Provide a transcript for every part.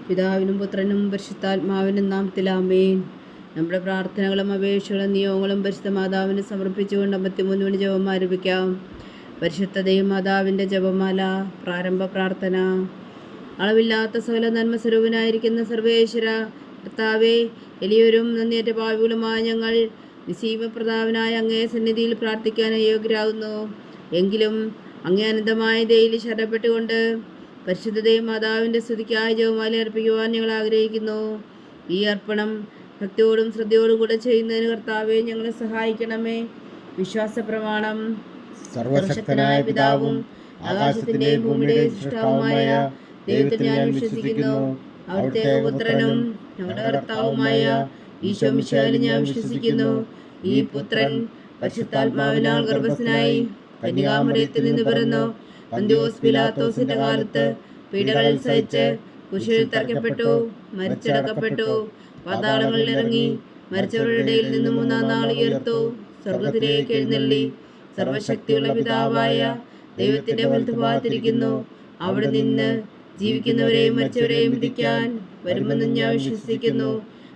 പിതാവിനും പുത്രനും പരിശുദ്ധാത്മാവിനും നാമത്തിൽ ആമേൻ. നമ്മുടെ പ്രാർത്ഥനകളും അപേക്ഷകളും നിയോഗങ്ങളും പരിശുദ്ധ മാതാവിന് സമർപ്പിച്ചുകൊണ്ട് 53 മണി ജപം ആരംഭിക്കാം. പരിശുദ്ധ ദൈവമാതാവിൻ്റെ ജപമാല. പ്രാരംഭ പ്രാർത്ഥന. അളവില്ലാത്ത സകല നന്മ സ്വരൂപനായിരിക്കുന്ന സർവേശ്വര കർത്താവേ, എളിയവരും നന്ദിയേറ്റ പാപികളുമായ ഞങ്ങൾ നിസീമപ്രതാപനായ അങ്ങേ സന്നിധിയിൽ പ്രാർത്ഥിക്കാൻ അയോഗ്യരാകുന്നു. എങ്കിലും അങ്ങേ അനന്തമായ ദയയിൽ ശരണപ്പെട്ടുകൊണ്ട് പരിശുദ്ധ ദൈവമാതാവിൻ്റെ സ്തുതിക്കായി ജപമാല അർപ്പിക്കുവാൻ ഞങ്ങൾ ആഗ്രഹിക്കുന്നു. ഈ അർപ്പണം ഭക്തിയോടും ശ്രദ്ധയോടും കൂടെ ചെയ്യുന്നതിന് കർത്താവെ ഞങ്ങളെ സഹായിക്കണമേ. വിശ്വാസ പ്രമാണം. സർവശക്തനായ പിതാവും ആകാശത്തിൻ്റെയും ഭൂമിയുടെയും സൃഷ്ടാവുമായ ദൈവത്തിൽ ഞാൻ വിശ്വസിക്കുന്നു. അവിടുത്തെ പുത്രനും ഞങ്ങളുടെ കർത്താവുമായ ഈശോ മിശിഹായിൽ ഞാൻ വിശ്വസിക്കുന്നു. ഈ പുത്രൻ പരിശുദ്ധാത്മാവിനാൽ ഗർഭസ്ഥനായി കന്യകാമറിയത്തിൽ നിന്ന് പിറന്നു. പന്തിയോസ് പിലാത്തോസിന്റെ കാലത്ത് പീഡകളിൽ സഹിച്ച് കുരിശിൽ തറയ്ക്കപ്പെട്ടു, മരിച്ചടക്കപ്പെട്ടു, പാതാളങ്ങളിൽ ഇറങ്ങി, മരിച്ചവരുടെ ഇടയിൽ നിന്ന് 3-ാം നാൾ ഉയർത്തു, സ്വർഗത്തിലേക്ക് എഴുന്നള്ളി, സർവശക്തിയുള്ള പിതാവായ ദൈവത്തിന്റെ വലത്തുഭാഗത്തിരിക്കുന്നു. അവിടെ നിന്ന് ജീവിക്കുന്നവരെയും മരിച്ചവരെയും വിധിക്കാൻ വരുമെന്ന് ഞാൻ വിശ്വസിക്കുന്നു.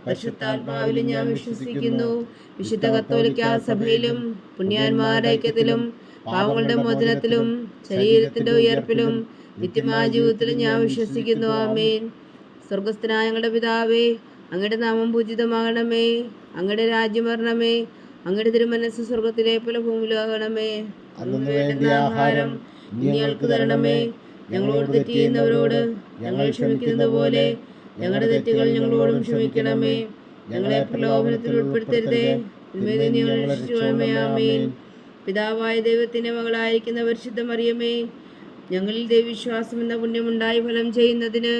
പരിശുദ്ധാത്മാവിലും ഞാൻ വിശ്വസിക്കുന്നു. വിശുദ്ധ കത്തോലിക്കാ സഭയിലും പുണ്യാന്മാരുടെ ഐക്യത്തിലും പാവങ്ങളുടെ മോചനത്തിലും ശരീരത്തിന്റെ ഉയർപ്പിലും നിത്യമായ ജീവിതത്തിലും ഞാൻ വിശ്വസിക്കുന്നു. ആമേൻ. സ്വർഗസ്ഥനായ ഞങ്ങളുടെ പിതാവേ, അങ്ങയുടെ നാമം പൂജിതമാകണമേ. അങ്ങയുടെ രാജ്യം വരണമേ. അങ്ങയുടെ തിരുമനസ്സ് സ്വർഗത്തിലെ പോലെ ഭൂമിയിലാകണമേ. അന്ന് വേണ്ടുന്ന ആഹാരം ഞങ്ങൾക്ക് തരണമേ. ഞങ്ങളോട് തെറ്റ് ചെയ്യുന്നവരോട് ഞങ്ങൾ ക്ഷമിക്കുന്നത് പോലെ ഞങ്ങളുടെ തെറ്റുകൾ ഞങ്ങളോടും ക്ഷമിക്കണമേ. ഞങ്ങളെ പ്രലോഭനത്തിൽ ഉൾപ്പെടുത്തരുതേ, ഞങ്ങളെ രക്ഷിക്കണമേ. ആമേൻ. പിതാവായ ദൈവത്തിന്റെ മകളായിരിക്കുന്ന പരിശുദ്ധ മറിയമേ, ഞങ്ങളിൽ ദൈവവിശ്വാസം എന്ന പുണ്യമുണ്ടായി ഫലം ചെയ്യുന്നതിന്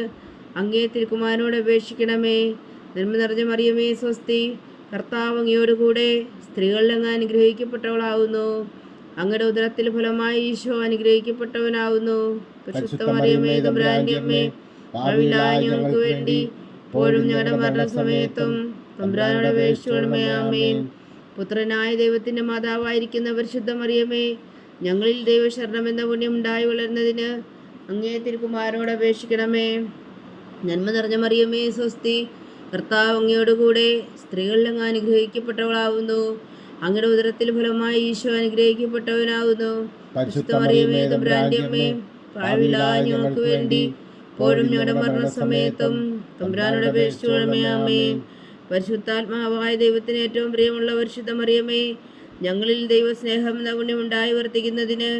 അങ്ങേ തിരുക്കുമാരനോട് അപേക്ഷിക്കണമേ. നന്മ നിറഞ്ഞ മറിയമേ സ്വസ്തി, കർത്താവ് അങ്ങയോടുകൂടെ സ്ത്രീകളിൽ അങ്ങ് അനുഗ്രഹിക്കപ്പെട്ടവളാവുന്നു. അങ്ങയുടെ ഉദരത്തിൽ ഫലമായി ഈശോ അനുഗ്രഹിക്കപ്പെട്ടവനാവുന്നു. പരിശുദ്ധ മറിയമേ തമ്പുരാന്റെ അമ്മേ, പാപികളായ ഞങ്ങൾക്ക് വേണ്ടി ഇപ്പോഴും ഞങ്ങളുടെ മരണസമയത്തും തമ്പുരാനോട് അപേക്ഷിക്കണമേ. ആമേൻ. പുത്രനായ ദൈവത്തിന്റെ മാതാവായിരിക്കുന്ന പരിശുദ്ധ മറിയമേ, ഞങ്ങളിൽ ദൈവശരണം എന്ന പുണ്യം ഉണ്ടായി വളരുന്നതിന് അങ്ങേ തിരുക്കുമാരനോട് അപേക്ഷിക്കണമേ. നന്മ നിറഞ്ഞ മറിയമേ സ്വസ്തി, കർത്താവ് അങ്ങയോടുകൂടെ സ്ത്രീകളിൽ അങ്ങ് അനുഗ്രഹിക്കപ്പെട്ടവളാവുന്നു. അങ്ങയുടെ ഉദരത്തിൽ ഫലമായി ഈശോ അനുഗ്രഹിക്കപ്പെട്ടവനാവുന്നു. പരിശുദ്ധ മറിയമേ തമ്പുരാന്റെ അമ്മേ, പാപികളായ ഞങ്ങൾക്ക് വേണ്ടി ഇപ്പോഴും ഞങ്ങളുടെ മരണസമയത്തും തമ്പുരാനോട് അപേക്ഷിക്കണമേ. ആമേൻ. പരിശുദ്ധാത്മാവായ ദൈവത്തിന് ഏറ്റവും പ്രിയമുള്ള പരിശുദ്ധ മറിയമേ, ഞങ്ങളിൽ ദൈവസ്നേഹം എന്ന പുണ്യമുണ്ടായി വർത്തിക്കുന്നതിന്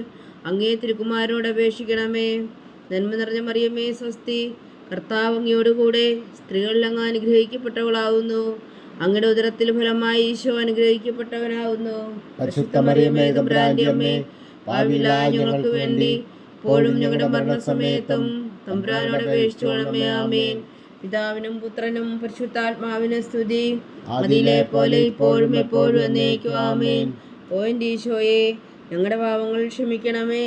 അങ്ങേ തിരുക്കുമാരനോട് അപേക്ഷിക്കണമേ. നന്മ നിറഞ്ഞ മറിയമേ സ്വസ്തി, കർത്താവ് അങ്ങയോടുകൂടെ സ്ത്രീകളിൽ അങ്ങ് അനുഗ്രഹിക്കപ്പെട്ടവളാവുന്നു. അങ്ങയുടെ ഉദരത്തിൽ ഫലമായി ഈശോ അനുഗ്രഹിക്കപ്പെട്ടവനാവുന്നു. പരിശുദ്ധ മറിയമേ തമ്പുരാന്റെ അമ്മേ, പാപികളായ ഞങ്ങൾക്ക് വേണ്ടി ഇപ്പോഴും ഞങ്ങളുടെ മരണസമയത്തും തമ്പുരാനോട് അപേക്ഷിക്കണമേ. ആമേൻ. പിതാവിനും പുത്രനും പരിശുദ്ധാത്മാവിനും സ്തുതി, അതിലെ പോലെ ഇപ്പോഴും എപ്പോഴും എന്നേക്കും. ആമേൻ. ഓ എൻ്റെ ഈശോയെ, ഞങ്ങളുടെ പാപങ്ങൾ ക്ഷമിക്കണമേ.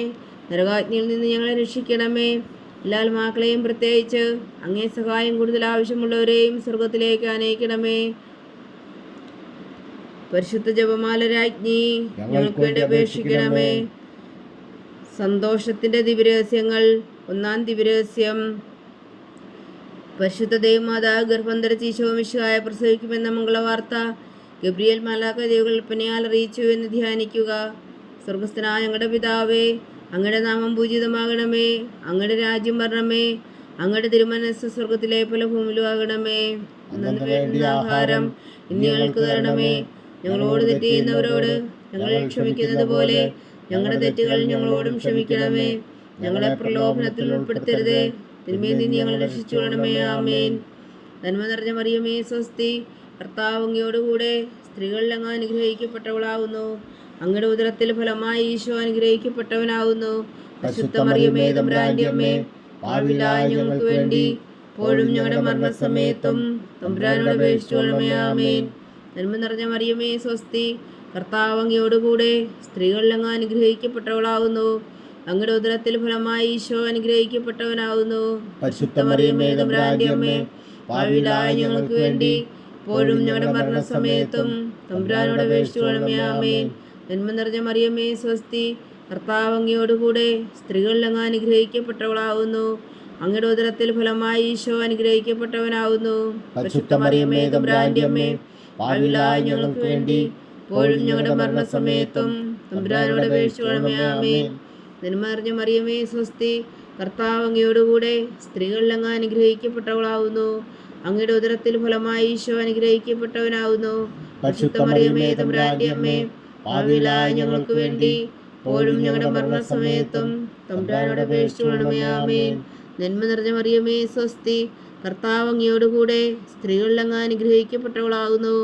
നരകാഗ്നിയിൽ നിന്ന് ഞങ്ങളെ രക്ഷിക്കണമേ. എല്ലാ ആത്മാക്കളെയും പ്രത്യേകിച്ച് അങ്ങേ സഹായം കൂടുതൽ ആവശ്യമുള്ളവരെയും സ്വർഗത്തിലേക്ക് അനയിക്കണമേ. പരിശുദ്ധ ജപമാല രാജ്ഞി, ഞങ്ങൾക്ക് വേണ്ടി അപേക്ഷിക്കണമേ. സന്തോഷത്തിന്റെ ദിവ്യരഹസ്യങ്ങൾ. 1-ാം ദിവ്യരഹസ്യം. പരിശുദ്ധ ദൈവമാതാവ് ഗർഭം ധരിച്ച് ഈശോ മിശിഹായെ പ്രസവിക്കുമെന്ന മംഗളവാർത്ത ഗബ്രിയേൽ മാലാഖ ദൈവകൽപ്പനയാൽ അറിയിച്ചു എന്ന് ധ്യാനിക്കുക. സ്വർഗസ്ഥനായ ഞങ്ങളുടെ പിതാവേ, അങ്ങയുടെ നാമം പൂജിതമാകണമേ. അങ്ങയുടെ രാജ്യം വരണമേ. അങ്ങയുടെ തിരുമനസ്സ് സ്വർഗത്തിലെ പോലെ ഭൂമിയിലും ആകണമേ. അന്നു വേണ്ടുന്ന ആഹാരം ഇന്ന് ഞങ്ങൾക്ക് തരണമേ. ഞങ്ങളോട് തെറ്റ് ചെയ്യുന്നവരോട് ഞങ്ങൾ ക്ഷമിക്കുന്നത് പോലെ ഞങ്ങളുടെ തെറ്റുകൾ ഞങ്ങളോടും ക്ഷമിക്കണമേ. ഞങ്ങളെ പ്രലോഭനത്തിൽ ഉൾപ്പെടുത്തരുതേ, തിന്മയിൽ നിന്ന് ഞങ്ങളെ രക്ഷിച്ചുകൊള്ളണമേ. ആമേൻ. നന്മ നിറഞ്ഞ മറിയമേ സ്വസ്തി, കർത്താവ് അങ്ങയോടുകൂടെ സ്ത്രീകളിൽ അങ്ങ് അനുഗ്രഹിക്കപ്പെട്ടവളാവുന്നു. അങ്ങയുടെ ഉദരത്തിൽ ഫലമായി ഈശോ അനുഗ്രഹിക്കപ്പെട്ടവനാവുന്നു. പരിശുദ്ധ മറിയമേ തമ്പുരാന്റെ അമ്മേ, പാപികളായ ഞങ്ങൾക്ക് വേണ്ടി ഇപ്പോഴും ഞങ്ങളുടെ മരണസമയത്തും തമ്പുരാനോട് അപേക്ഷിച്ചുകൊള്ളണമേ. ആമേൻ. നന്മ നിറഞ്ഞ മറിയമേ സ്വസ്തി, കർത്താവ് അങ്ങയോടുകൂടെ സ്ത്രീകളിൽ അങ്ങ് അനുഗ്രഹിക്കപ്പെട്ടവളാവുന്നു. അങ്ങയുടെ ഉദരത്തിൽ ഫലമായി ഈശോ അനുഗ്രഹിക്കപ്പെട്ടവനാവുന്നു. പരിശുദ്ധ മറിയമേ തമ്പുരാന്റെ അമ്മേ, പാപികളായ ഞങ്ങൾക്ക് വേണ്ടി ഇപ്പോഴും ഞങ്ങളുടെ മരണസമയത്തും തമ്പുരാനോട് അപേക്ഷിച്ചുകൊള്ളണമേ. ആമേൻ. നന്മ നിറഞ്ഞ മറിയമേ സ്വസ്തി, കർത്താവ് അങ്ങയോടുകൂടെ സ്ത്രീകളിൽ അങ്ങ് അനുഗ്രഹിക്കപ്പെട്ടവളാവുന്നു. അങ്ങയുടെ ഉദരത്തിൽ ഫലമായി ഈശോ അനുഗ്രഹിക്കപ്പെട്ടവനാവുന്നു. പരിശുദ്ധ മറിയമേ തമ്പുരാന്റെ അമ്മേ, പാപികളായ ഞങ്ങൾക്ക് വേണ്ടി ഇപ്പോഴും ഞങ്ങളുടെ മരണസമയത്തും തമ്പുരാനോട് അപേക്ഷിക്കണമേ. ആമേൻ. നന്മ നിറഞ്ഞ മറിയമേ സ്വസ്തി, കർത്താവ് അങ്ങയോടുകൂടെ സ്ത്രീകളിൽ അങ്ങ് അനുഗ്രഹിക്കപ്പെട്ടവളാവുന്നു. അങ്ങയുടെ ഉദരത്തിൽ ഫലമായി ഈശോ അനുഗ്രഹിക്കപ്പെട്ടവനാവുന്നു. പരിശുദ്ധ മറിയമേ തമ്പുരാന്റെ അമ്മേ, പാപികളായ ഞങ്ങൾക്ക് വേണ്ടി ഇപ്പോഴും ഞങ്ങളുടെ മരണസമയത്തും തമ്പുരാനോട് അപേക്ഷിക്കണമേ. ആമേൻ. നന്മ നിറഞ്ഞ മറിയമേ സ്വസ്തി, കർത്താവ് അങ്ങയോടുകൂടെ സ്ത്രീകളിൽ അങ്ങ് അനുഗ്രഹിക്കപ്പെട്ടവളാവുന്നു.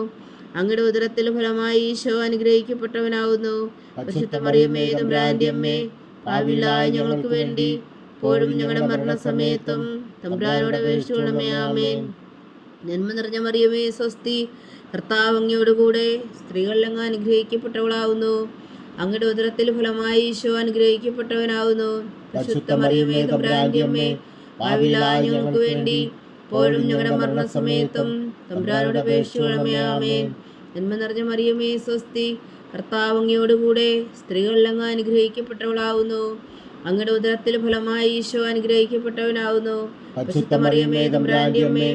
അങ്ങയുടെ ഉദരത്തിൽ ഫലമായി ഈശോ അനുഗ്രഹിക്കപ്പെട്ടവനാവുന്നു. പരിശുദ്ധ മറിയമേ തമ്പുരാന്റെ അമ്മേ, പാപികളായ ഞങ്ങൾക്ക് വേണ്ടി ഇപ്പോഴും ഞങ്ങളുടെ മരണസമയത്തും തമ്പുരാനോട് അപേക്ഷിക്കണമേ. ആമേൻ. നന്മ നിറഞ്ഞ മറിയമേ സ്വസ്തി, കർത്താവ് അങ്ങയോടുകൂടെ സ്ത്രീകളിൽ അങ്ങ് അനുഗ്രഹിക്കപ്പെട്ടവളാവുന്നു. അങ്ങയുടെ ഉദരത്തിൽ ഫലമായി ഈശോ അനുഗ്രഹിക്കപ്പെട്ടവനാവുന്നു. പരിശുദ്ധ മറിയമേ തമ്പുരാന്റെ അമ്മേ, പാപികളായ ഞങ്ങൾക്ക് വേണ്ടി ഇപ്പോഴും ഞങ്ങളുടെ മരണസമയത്തും തമ്പുരാനോട് അപേക്ഷിക്കണമേ. ആമേൻ. നന്മ നിറഞ്ഞ മറിയമേ സ്വസ്തി, കർത്താവ് അങ്ങയോടുകൂടെ സ്ത്രീകളിൽ അങ്ങ് അനുഗ്രഹിക്കപ്പെട്ടവളാവുന്നു. അങ്ങയുടെ ഉദരത്തിൽ ഫലമായി ഈശോ അനുഗ്രഹിക്കപ്പെട്ടവനാവുന്നു. പരിശുദ്ധ മറിയമേ തമ്പുരാന്റെ അമ്മേ,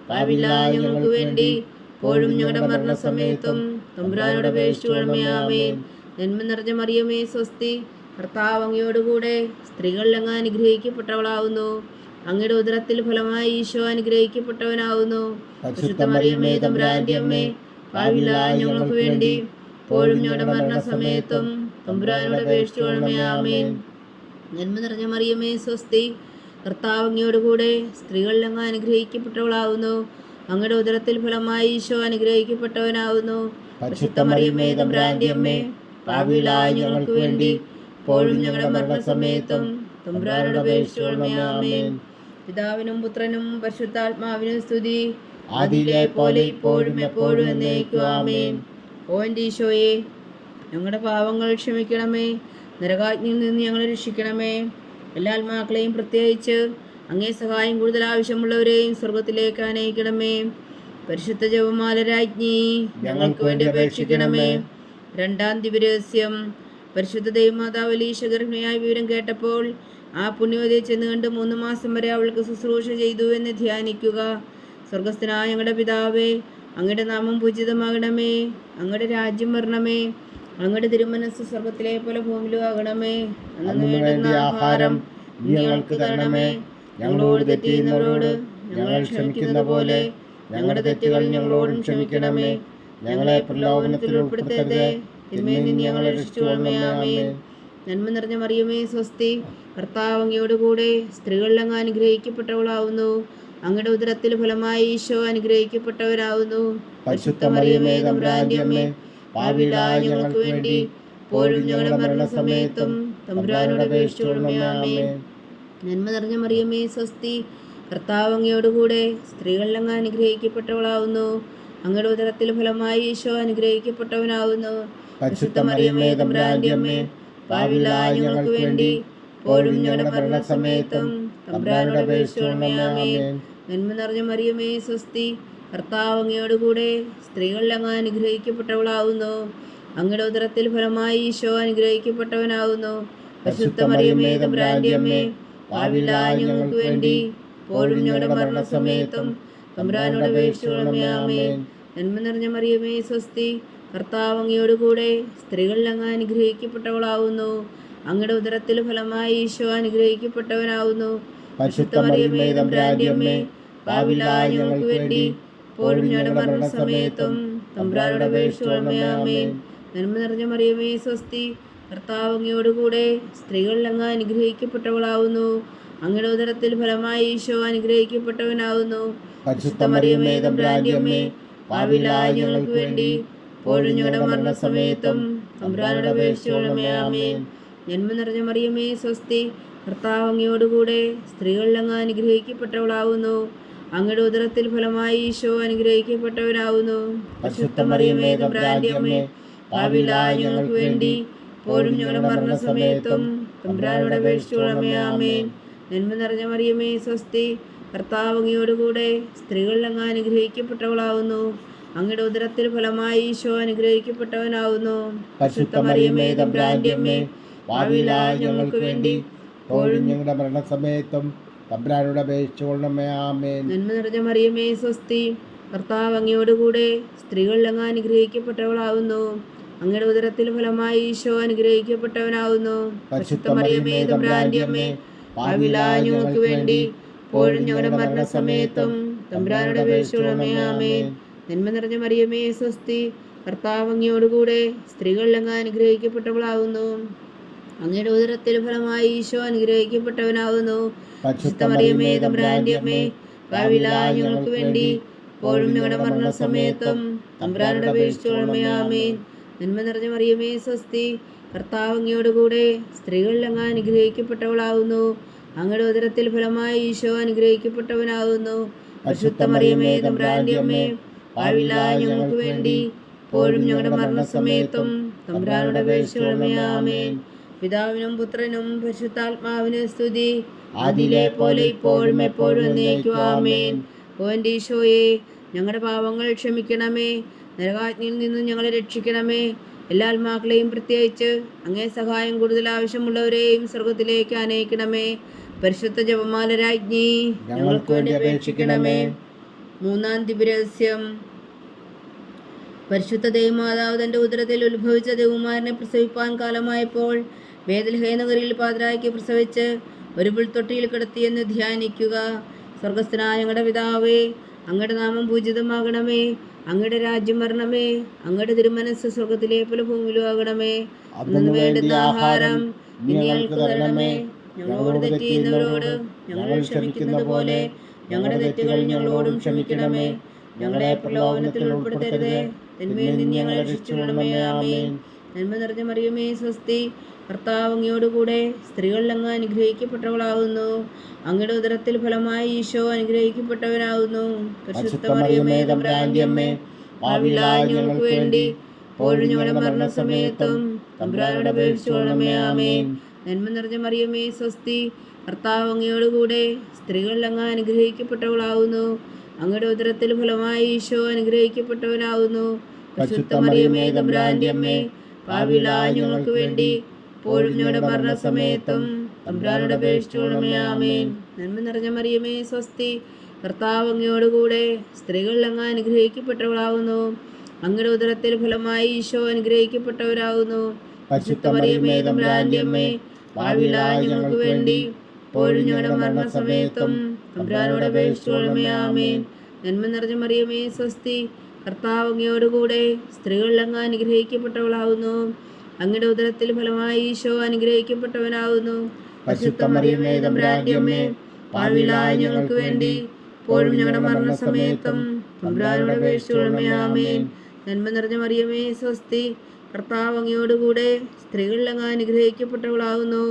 പാപികളായ ഞങ്ങൾക്ക് വേണ്ടി ഇപ്പോഴും ഞങ്ങളുടെ മരണസമയത്തും തമ്പുരാനോട് അപേക്ഷിക്കണമേ. ആമേൻ. നന്മ നിറഞ്ഞ മറിയമേ സ്വസ്തി, കർത്താവ് അങ്ങയോടുകൂടെ സ്ത്രീകളിൽ അങ്ങ് അനുഗ്രഹിക്കപ്പെട്ടവളാവുന്നു. അങ്ങയുടെ ഉദരത്തിൽ ഫലമായി ഈശോ അനുഗ്രഹിക്കപ്പെട്ടവനാവുന്നു. പരിശുദ്ധ മറിയമേ തമ്പുരാന്റെ അമ്മേ, പാപികളായ ഞങ്ങൾക്ക് വേണ്ടി ഇപ്പോഴും ഞങ്ങളുടെ മരണസമയത്തും തമ്പുരാനോട് അപേക്ഷിക്കണമേ. ആമേൻ. നന്മ നിറഞ്ഞ മറിയമേ സ്വസ്തി, കർത്താവ് അങ്ങയോടുകൂടെ സ്ത്രീകളിൽ അങ്ങ് അനുഗ്രഹിക്കപ്പെട്ടവളാവുന്നു. അങ്ങയുടെ ഉദരത്തിൽ ഫലമായി ഈശോ അനുഗ്രഹിക്കപ്പെട്ടവനാവുന്നു. പരിശുദ്ധ മറിയമേ തമ്പുരാന്റെ അമ്മേ, പാപികളായ ഞങ്ങൾക്ക് വേണ്ടി ഇപ്പോഴും ഞങ്ങളുടെ മരണസമയത്തും തമ്പുരാനോട് അപേക്ഷിക്കണമേ. ആമേൻ. പിതാവിനും പുത്രനും പരിശുദ്ധാത്മാവിനും സ്തുതി, ആദിയിലെ പോലെ ഇപ്പോഴും എപ്പോഴും എന്നേക്കും. ആമേൻ. ഓ എൻ്റെ ഈശോയെ, ഞങ്ങളുടെ പാവങ്ങൾ ക്ഷമിക്കണമേ. നരകാഗ്നിയിൽ നിന്ന് ഞങ്ങളെ രക്ഷിക്കണമേ. എല്ലാ ആത്മാക്കളെയും, പ്രത്യേകിച്ച് അങ്ങേ സഹായം കൂടുതൽ ആവശ്യമുള്ളവരെയും സ്വർഗത്തിലേക്ക് അനയിക്കണമേ. പരിശുദ്ധ ജപമാല രാജ്ഞി, ഞങ്ങൾക്ക് വേണ്ടി അപേക്ഷിക്കണമേ. രണ്ടാം ദിവ്യരഹസ്യം. പരിശുദ്ധ ദൈവമാതാവ് എലീശ ഗർഭിണിയായ വിവരം കേട്ടപ്പോൾ ആ പുണ്യവതിയെ ചെന്ന് കണ്ട് 3 മാസം വരെ അവൾക്ക് ശുശ്രൂഷ ചെയ്തു എന്ന് ധ്യാനിക്കുക. സ്വർഗസ്ഥനായ ഞങ്ങളുടെ പിതാവേ, അങ്ങയുടെ നാമം പൂജിതമാകണമേ. അങ്ങയുടെ രാജ്യം വരണമേ. അങ്ങയുടെ തിരുമനസ് സ്വർഗത്തിലെ പോലെ ഭൂമിയിലും ആകണമേ. അന്നു വേണ്ടുന്ന ആഹാരം ഞങ്ങൾക്ക് തരണമേ. ഞങ്ങളോട് തെറ്റ് ചെയ്യുന്നവരോട് ഞങ്ങൾ ക്ഷമിക്കുന്ന പോലെ ഞങ്ങളുടെ തെറ്റുകൾ ഞങ്ങളോടും ക്ഷമിക്കണമേ. ഞങ്ങളെ പ്രലോഭനത്തിൽ ഉൾപ്പെടുത്തരുതേ, തിന്മയിൽ നിന്ന് ഞങ്ങളെ രക്ഷിച്ചുകൊള്ളണമേ. ആമേൻ. നന്മ നിറഞ്ഞ മറിയമേ സ്വസ്തി, കർത്താവ് അങ്ങയോടുകൂടെ സ്ത്രീകളിൽ അങ്ങ് അനുഗ്രഹിക്കപ്പെട്ടവളാവുന്നു. അങ്ങയുടെ ഉദരത്തിൽ ഫലമായി ഈശോ അനുഗ്രഹിക്കപ്പെട്ടവരാവുന്നു. പരിശുദ്ധ മറിയമേ തമ്പുരാന്റെ അമ്മേ, പാപികളായ ഞങ്ങൾക്ക് വേണ്ടി ഇപ്പോഴും ഞങ്ങളുടെ മരണസമയത്തും തമ്പുരാനോട് അപേക്ഷിച്ചുകൊള്ളണമേ. ആമേൻ. നന്മ നിറഞ്ഞ മറിയമേ സ്വസ്തി, കർത്താവ് അങ്ങയോടുകൂടെ സ്ത്രീകളിൽ അങ്ങ് അനുഗ്രഹിക്കപ്പെട്ടവളാവുന്നു. അങ്ങയുടെ ഉദരത്തിൽ ഫലമായി ഈശോ അനുഗ്രഹിക്കപ്പെട്ടവനാവുന്നു. പരിശുദ്ധ മറിയമേ തമ്പുരാന്റെ അമ്മേ, പാപികളായ ഞങ്ങൾക്ക് വേണ്ടി ഇപ്പോഴും ഞങ്ങളുടെ മരണസമയത്തും തമ്പുരാനോട് അപേക്ഷിച്ചുകൊള്ളണമേ. ആമേൻ. നന്മ നിറഞ്ഞ മറിയമേ സ്വസ്തി, കർത്താവ് അങ്ങയോടുകൂടെ സ്ത്രീകളിൽ അങ്ങ് അനുഗ്രഹിക്കപ്പെട്ടവളാവുന്നു. അങ്ങയുടെ ഉദരത്തിൽ ഫലമായി ഈശോ അനുഗ്രഹിക്കപ്പെട്ടവനാവുന്നു. പരിശുദ്ധ മറിയമേ തമ്പുരാന്റെ അമ്മേ, പാപികളായ ഞങ്ങൾക്ക് വേണ്ടി ഇപ്പോഴും ഞങ്ങളുടെ മരണസമയത്തും തമ്പുരാനോട് അപേക്ഷിച്ചുകൊള്ളണമേ. ആമേൻ. നന്മ നിറഞ്ഞ മറിയമേ സ്വസ്തി, കർത്താവ് അങ്ങയോടുകൂടെ സ്ത്രീകളിൽ അങ്ങ് അനുഗ്രഹിക്കപ്പെട്ടവളാവുന്നു. അങ്ങയുടെ ഉദരത്തിൽ ഫലമായി ഈശോ അനുഗ്രഹിക്കപ്പെട്ടവനാവുന്നു. പരിശുദ്ധ മറിയമേ തമ്പുരാന്റെ അമ്മേ, പാപികളായ ഞങ്ങൾക്ക് വേണ്ടി ഇപ്പോഴും ഞങ്ങളുടെ മരണസമയത്തും തമ്പുരാനോട് അപേക്ഷിച്ചുകൊള്ളണമേ. ആമേൻ. നന്മ നിറഞ്ഞ മറിയമേ സ്വസ്തി, കർത്താവ് അങ്ങയോടുകൂടെ സ്ത്രീകളിൽ അങ്ങ് അനുഗ്രഹിക്കപ്പെട്ടവളാവുന്നു. അങ്ങയുടെ ഉദരത്തിൽ ഫലമായി ഈശോ അനുഗ്രഹിക്കപ്പെട്ടവനാവുന്നു. പരിശുദ്ധ മറിയമേ തമ്പുരാന്റെ അമ്മേ, പാപികളായ ഞങ്ങൾക്ക് വേണ്ടി ഇപ്പോഴും ഞങ്ങളുടെ മരണസമയത്തും തമ്പുരാനോട് അപേക്ഷിച്ചുകൊള്ളണമേ. ആമേൻ. നന്മ നിറഞ്ഞ മറിയമേ സ്വസ്തി, കർത്താവ് അങ്ങയോടുകൂടെ സ്ത്രീകളിൽ അങ്ങ് അനുഗ്രഹിക്കപ്പെട്ടവളാവുന്നു. അങ്ങയുടെ ഉദരത്തിൽ ഫലമായി ഈശോ അനുഗ്രഹിക്കപ്പെട്ടവനാവുന്നു. പരിശുദ്ധ മറിയമേ തമ്പുരാന്റെ അമ്മേ, പാപികളായ ഞങ്ങൾക്ക് വേണ്ടി ഇപ്പോഴും ഞങ്ങളുടെ മരണസമയത്തും തമ്പുരാനോട് അപേക്ഷിച്ചുകൊള്ളണമേ. ആമേൻ. നന്മ നിറഞ്ഞ മറിയമേ സ്വസ്തി, കർത്താവ് അങ്ങയോടുകൂടെ സ്ത്രീകളിൽ അങ്ങ് അനുഗ്രഹിക്കപ്പെട്ടവളാവുന്നു. അങ്ങയുടെ ഉദരത്തിൽ ഫലമായി ഈശോ അനുഗ്രഹിക്കപ്പെട്ടവനാവുന്നു. പരിശുദ്ധ മറിയമേ തമ്പുരാന്റെ അമ്മേ, പാപികളായ ഞങ്ങൾക്ക് വേണ്ടി ഇപ്പോഴും ഞങ്ങളുടെ മരണസമയത്തും തമ്പുരാനോട് അപേക്ഷിച്ചുകൊള്ളണമേ. ആമേൻ. നന്മ നിറഞ്ഞ മറിയമേ സ്വസ്തി, കർത്താവ് അങ്ങയോടുകൂടെ സ്ത്രീകളിൽ അങ്ങ് അനുഗ്രഹിക്കപ്പെട്ടവളാവുന്നു. അങ്ങയുടെ ഉദരത്തിൽ ഫലമായി ഈശോ അനുഗ്രഹിക്കപ്പെട്ടവനാവുന്നു. പരിശുദ്ധ മറിയമേ തമ്പുരാന്റെ അമ്മേ, പാപികളായ ഞങ്ങൾക്ക് വേണ്ടി ഇപ്പോഴും ഞങ്ങളുടെ മരണസമയത്തും തമ്പുരാനോട് അപേക്ഷിച്ചുകൊള്ളണമേ. ആമേൻ. നന്മ നിറഞ്ഞ മറിയമേ സ്വസ്തി, കർത്താവ് അങ്ങയോടുകൂടെ സ്ത്രീകളിൽ അങ്ങ് അനുഗ്രഹിക്കപ്പെട്ടവളാവുന്നു. അങ്ങയുടെ ഉദരത്തിൽ ഫലമായി ഈശോ അനുഗ്രഹിക്കപ്പെട്ടവനാവുന്നു. പരിശുദ്ധ മറിയമേ തമ്പുരാന്റെ അമ്മേ, പാപികളായ ഞങ്ങൾക്ക് വേണ്ടി ഇപ്പോഴും ഞങ്ങളുടെ മരണസമയത്തും തമ്പുരാനോട് അപേക്ഷിച്ചുകൊള്ളണമേ. ആമേൻ. നന്മ നിറഞ്ഞ മറിയമേ സ്വസ്തി, കർത്താവ് അങ്ങയോടുകൂടെ സ്ത്രീകളിൽ അങ്ങ് അനുഗ്രഹിക്കപ്പെട്ടവളാവുന്നു. അങ്ങയുടെ ഉദരത്തിൽ ഫലമായി ഈശോ അനുഗ്രഹിക്കപ്പെട്ടവനാവുന്നു. പരിശുദ്ധ മറിയമേ തമ്പുരാന്റെ അമ്മേ, പാപികളായ ഞങ്ങൾക്ക് വേണ്ടി ഇപ്പോഴും ഞങ്ങളുടെ മരണസമയത്തും തമ്പുരാനോട് അപേക്ഷിച്ചുകൊള്ളണമേ. ആമേൻ. പിതാവിനും പുത്രനും പരിശുദ്ധാത്മാവിനും സ്തുതി, അതിലെ പോലെ ഇപ്പോഴും എപ്പോഴും എന്നേക്കും. ആമേൻ. ഓ എൻ്റെ ഈശോയെ, ഞങ്ങളുടെ പാപങ്ങൾ ക്ഷമിക്കണമേ, നരകാഗ്നിയിൽ നിന്ന് ഞങ്ങളെ രക്ഷിക്കണമേ. എല്ലാ ആത്മാക്കളെയും പ്രത്യേകിച്ച് അങ്ങേ സഹായം കൂടുതൽ ആവശ്യമുള്ളവരെയും സ്വർഗത്തിലേക്ക് ആനയിക്കണമേ. പരിശുദ്ധ ജപമാല രാജ്ഞി, ഞങ്ങൾക്ക് വേണ്ടി അപേക്ഷിക്കണമേ. മൂന്നാം ദിവ്യരഹസ്യം. പരിശുദ്ധ ദൈവമാതാവ് തൻ്റെ ഉദരത്തിൽ ഉത്ഭവിച്ച ദേവകുമാരനെ പ്രസവിപ്പാൻ കാലമായപ്പോൾ ബേത്ലഹേം നഗരിയിൽ പാതിരായ്ക്ക് പ്രസവിച്ച് ഒരു പുൽത്തൊട്ടിയിൽ കിടത്തിയെന്ന് ധ്യാനിക്കുക. സ്വർഗസ്ഥനായ ഞങ്ങളുടെ പിതാവേ, അങ്ങയുടെ നാമം പൂജിതമാകണമേ. അങ്ങയുടെ രാജ്യം വരണമേ. അങ്ങയുടെ തിരുമനസ് സ്വർഗത്തിലെ പോലെ ഭൂമിയിലും ആകണമേ. അന്നു വേണ്ടുന്ന ആഹാരം ഇനി ഞങ്ങൾക്ക് തരണമേ. ഞങ്ങളോട് തെറ്റ് ചെയ്യുന്നവരോട് ഞങ്ങൾ ക്ഷമിക്കുന്ന പോലെ ഞങ്ങളുടെ തെറ്റുകൾ ഞങ്ങളോടും ക്ഷമിക്കണമേ. ഞങ്ങളെ പ്രലോഭനത്തിൽ ഉൾപ്പെടുത്തരുതേ, തിന്മയിൽ നിന്ന് ഞങ്ങളെ രക്ഷിച്ചുകൊള്ളണമേ. ആമേൻ. നന്മ നിറഞ്ഞ മറിയമേ സ്വസ്തി, കർത്താവ് അങ്ങയോടുകൂടെ സ്ത്രീകളിൽ അങ്ങ് അനുഗ്രഹിക്കപ്പെട്ടവളാകുന്നു. അങ്ങയുടെ ഉദരത്തിൽ ഫലമായി ഈശോ അനുഗ്രഹിക്കപ്പെട്ടവനാകുന്നു. പരിശുദ്ധ മറിയമേ തമ്പുരാന്റെ അമ്മേ, പാപികളായ ഞങ്ങൾക്ക് വേണ്ടി ഇപ്പോഴും ഞങ്ങളുടെ മരണസമയത്തും തമ്പുരാനോട് അപേക്ഷിച്ചുകൊള്ളണമേ. ആമേൻ. നന്മ നിറഞ്ഞ മറിയമേ സ്വസ്തി, കർത്താവ് അങ്ങയോടുകൂടെ സ്ത്രീകളിൽ അങ്ങ് അനുഗ്രഹിക്കപ്പെട്ടവളാകുന്നു. അങ്ങയുടെ ഉദരത്തിൽ ഫലമായി ഈശോ അനുഗ്രഹിക്കപ്പെട്ടവനാകുന്നു. പരിശുദ്ധ മറിയമേ തമ്പുരാന്റെ അമ്മേ, പാപികളായ ഞങ്ങൾക്ക് വേണ്ടി ഇപ്പോഴും ഞങ്ങളുടെ മരണസമയത്തും തമ്പുരാനോട് അപേക്ഷിച്ചുകൊള്ളണമേ. ആമേൻ. നന്മ നിറഞ്ഞ മറിയമേ സ്വസ്തി, കർത്താവ് അങ്ങയോടുകൂടെ സ്ത്രീകളിൽ അങ്ങ് അനുഗ്രഹിക്കപ്പെട്ടവളാകുന്നു. അങ്ങയുടെ ഉദരത്തിൽ ഫലമായി ഈശോ അനുഗ്രഹിക്കപ്പെട്ടവരാകുന്നു. പരിശുദ്ധ മറിയമേ തമ്പുരാന്റെ അമ്മേ, പാപികളായ ഞങ്ങൾക്ക് വേണ്ടി ഇപ്പോഴും ഞങ്ങളുടെ മരണസമയത്തും തമ്പുരാനോട് അപേക്ഷിച്ചുകൊള്ളണമേ. ആമേൻ. നന്മ നിറഞ്ഞ മറിയമേ സ്വസ്തി, കർത്താവ് അങ്ങയോടുകൂടെ സ്ത്രീകളിൽ അങ്ങ് അനുഗ്രഹിക്കപ്പെട്ടവളാകുന്നു. അങ്ങയുടെ ഉദരത്തിൽ ഫലമായി ഈശോ അനുഗ്രഹിക്കപ്പെട്ടവനാകുന്നു. പരിശുദ്ധ മറിയമേ തമ്പുരാന്റെ അമ്മേ, പാപികളായ ഞങ്ങൾക്ക് വേണ്ടി ഇപ്പോഴും ഞങ്ങളുടെ മരണസമയത്തും തമ്പുരാനോട് അപേക്ഷിച്ചുകൊള്ളണമേ. ആമേൻ. നന്മ നിറഞ്ഞ മറിയമേ സ്വസ്തി, കർത്താവ് അങ്ങയോടുകൂടെ സ്ത്രീകളിൽ അങ്ങ് അനുഗ്രഹിക്കപ്പെട്ടവളാകുന്നു.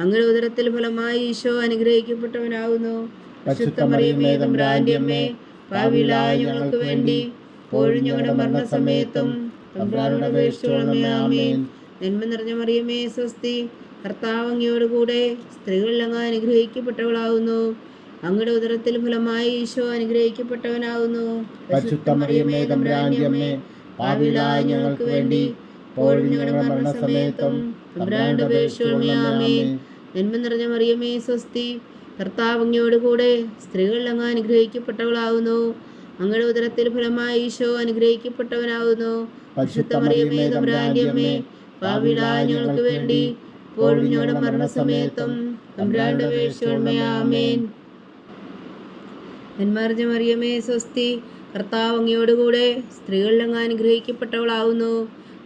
അങ്ങയുടെ ഉദരത്തിൽ ഫലമായി ഈശോ അനുഗ്രഹിക്കപ്പെട്ടവനാകുന്നു. പരിശുദ്ധ മറിയമേ തമ്പുരാന്റെ അമ്മേ, പാപികളായ ഞങ്ങൾക്ക് വേണ്ടി ഇപ്പോഴും ഞങ്ങളുടെ മരണസമയത്തും തമ്പുരാനോട് അപേക്ഷിച്ചുകൊള്ളണമേ. ആമേൻ. നന്മ നിറഞ്ഞ മറിയമേ സ്വസ്തി, കർത്താവ് അങ്ങയോടുകൂടെ സ്ത്രീകളിൽ അങ്ങ് അനുഗ്രഹിക്കപ്പെട്ടവളാകുന്നു. അങ്ങയുടെ ഉദരത്തിൽ ഫലമായി ഈശോ അനുഗ്രഹിക്കപ്പെട്ടവനാകുന്നു. പരിശുദ്ധ മറിയമേ തമ്പുരാന്റെ അമ്മേ, പാപികളായ ഞങ്ങൾക്ക് വേണ്ടി ഇപ്പോഴും ഞങ്ങളുടെ മരണസമയത്തും തമ്പുരാനോട് അപേക്ഷിച്ചുകൊള്ളണമേ. ആമേൻ. നന്മ നിറഞ്ഞ മറിയമേ സ്വസ്തി, കർത്താവ് അങ്ങയോടുകൂടെ സ്ത്രീകളിൽ അങ്ങ് അനുഗ്രഹിക്കപ്പെട്ടവളാകുന്നു. അങ്ങയുടെ ഉദരത്തിൽ ഫലമായി ഈശോ അനുഗ്രഹിക്കപ്പെട്ടവനാകുന്നു. പരിശുദ്ധ മറിയമേ തമ്പുരാന്റെ അമ്മേ, പാപികളായ ഞങ്ങൾക്ക് വേണ്ടി ഇപ്പോഴും ഞങ്ങളുടെ മരണസമയത്തും തമ്പുരാനോട് അപേക്ഷിച്ചുകൊള്ളണമേ. ആമേൻ. നന്മ നിറഞ്ഞ മറിയമേ സ്വസ്തി, കർത്താവ് അങ്ങയോടുകൂടെ സ്ത്രീകളിൽ അങ്ങ് അനുഗ്രഹിക്കപ്പെട്ടവളാകുന്നു.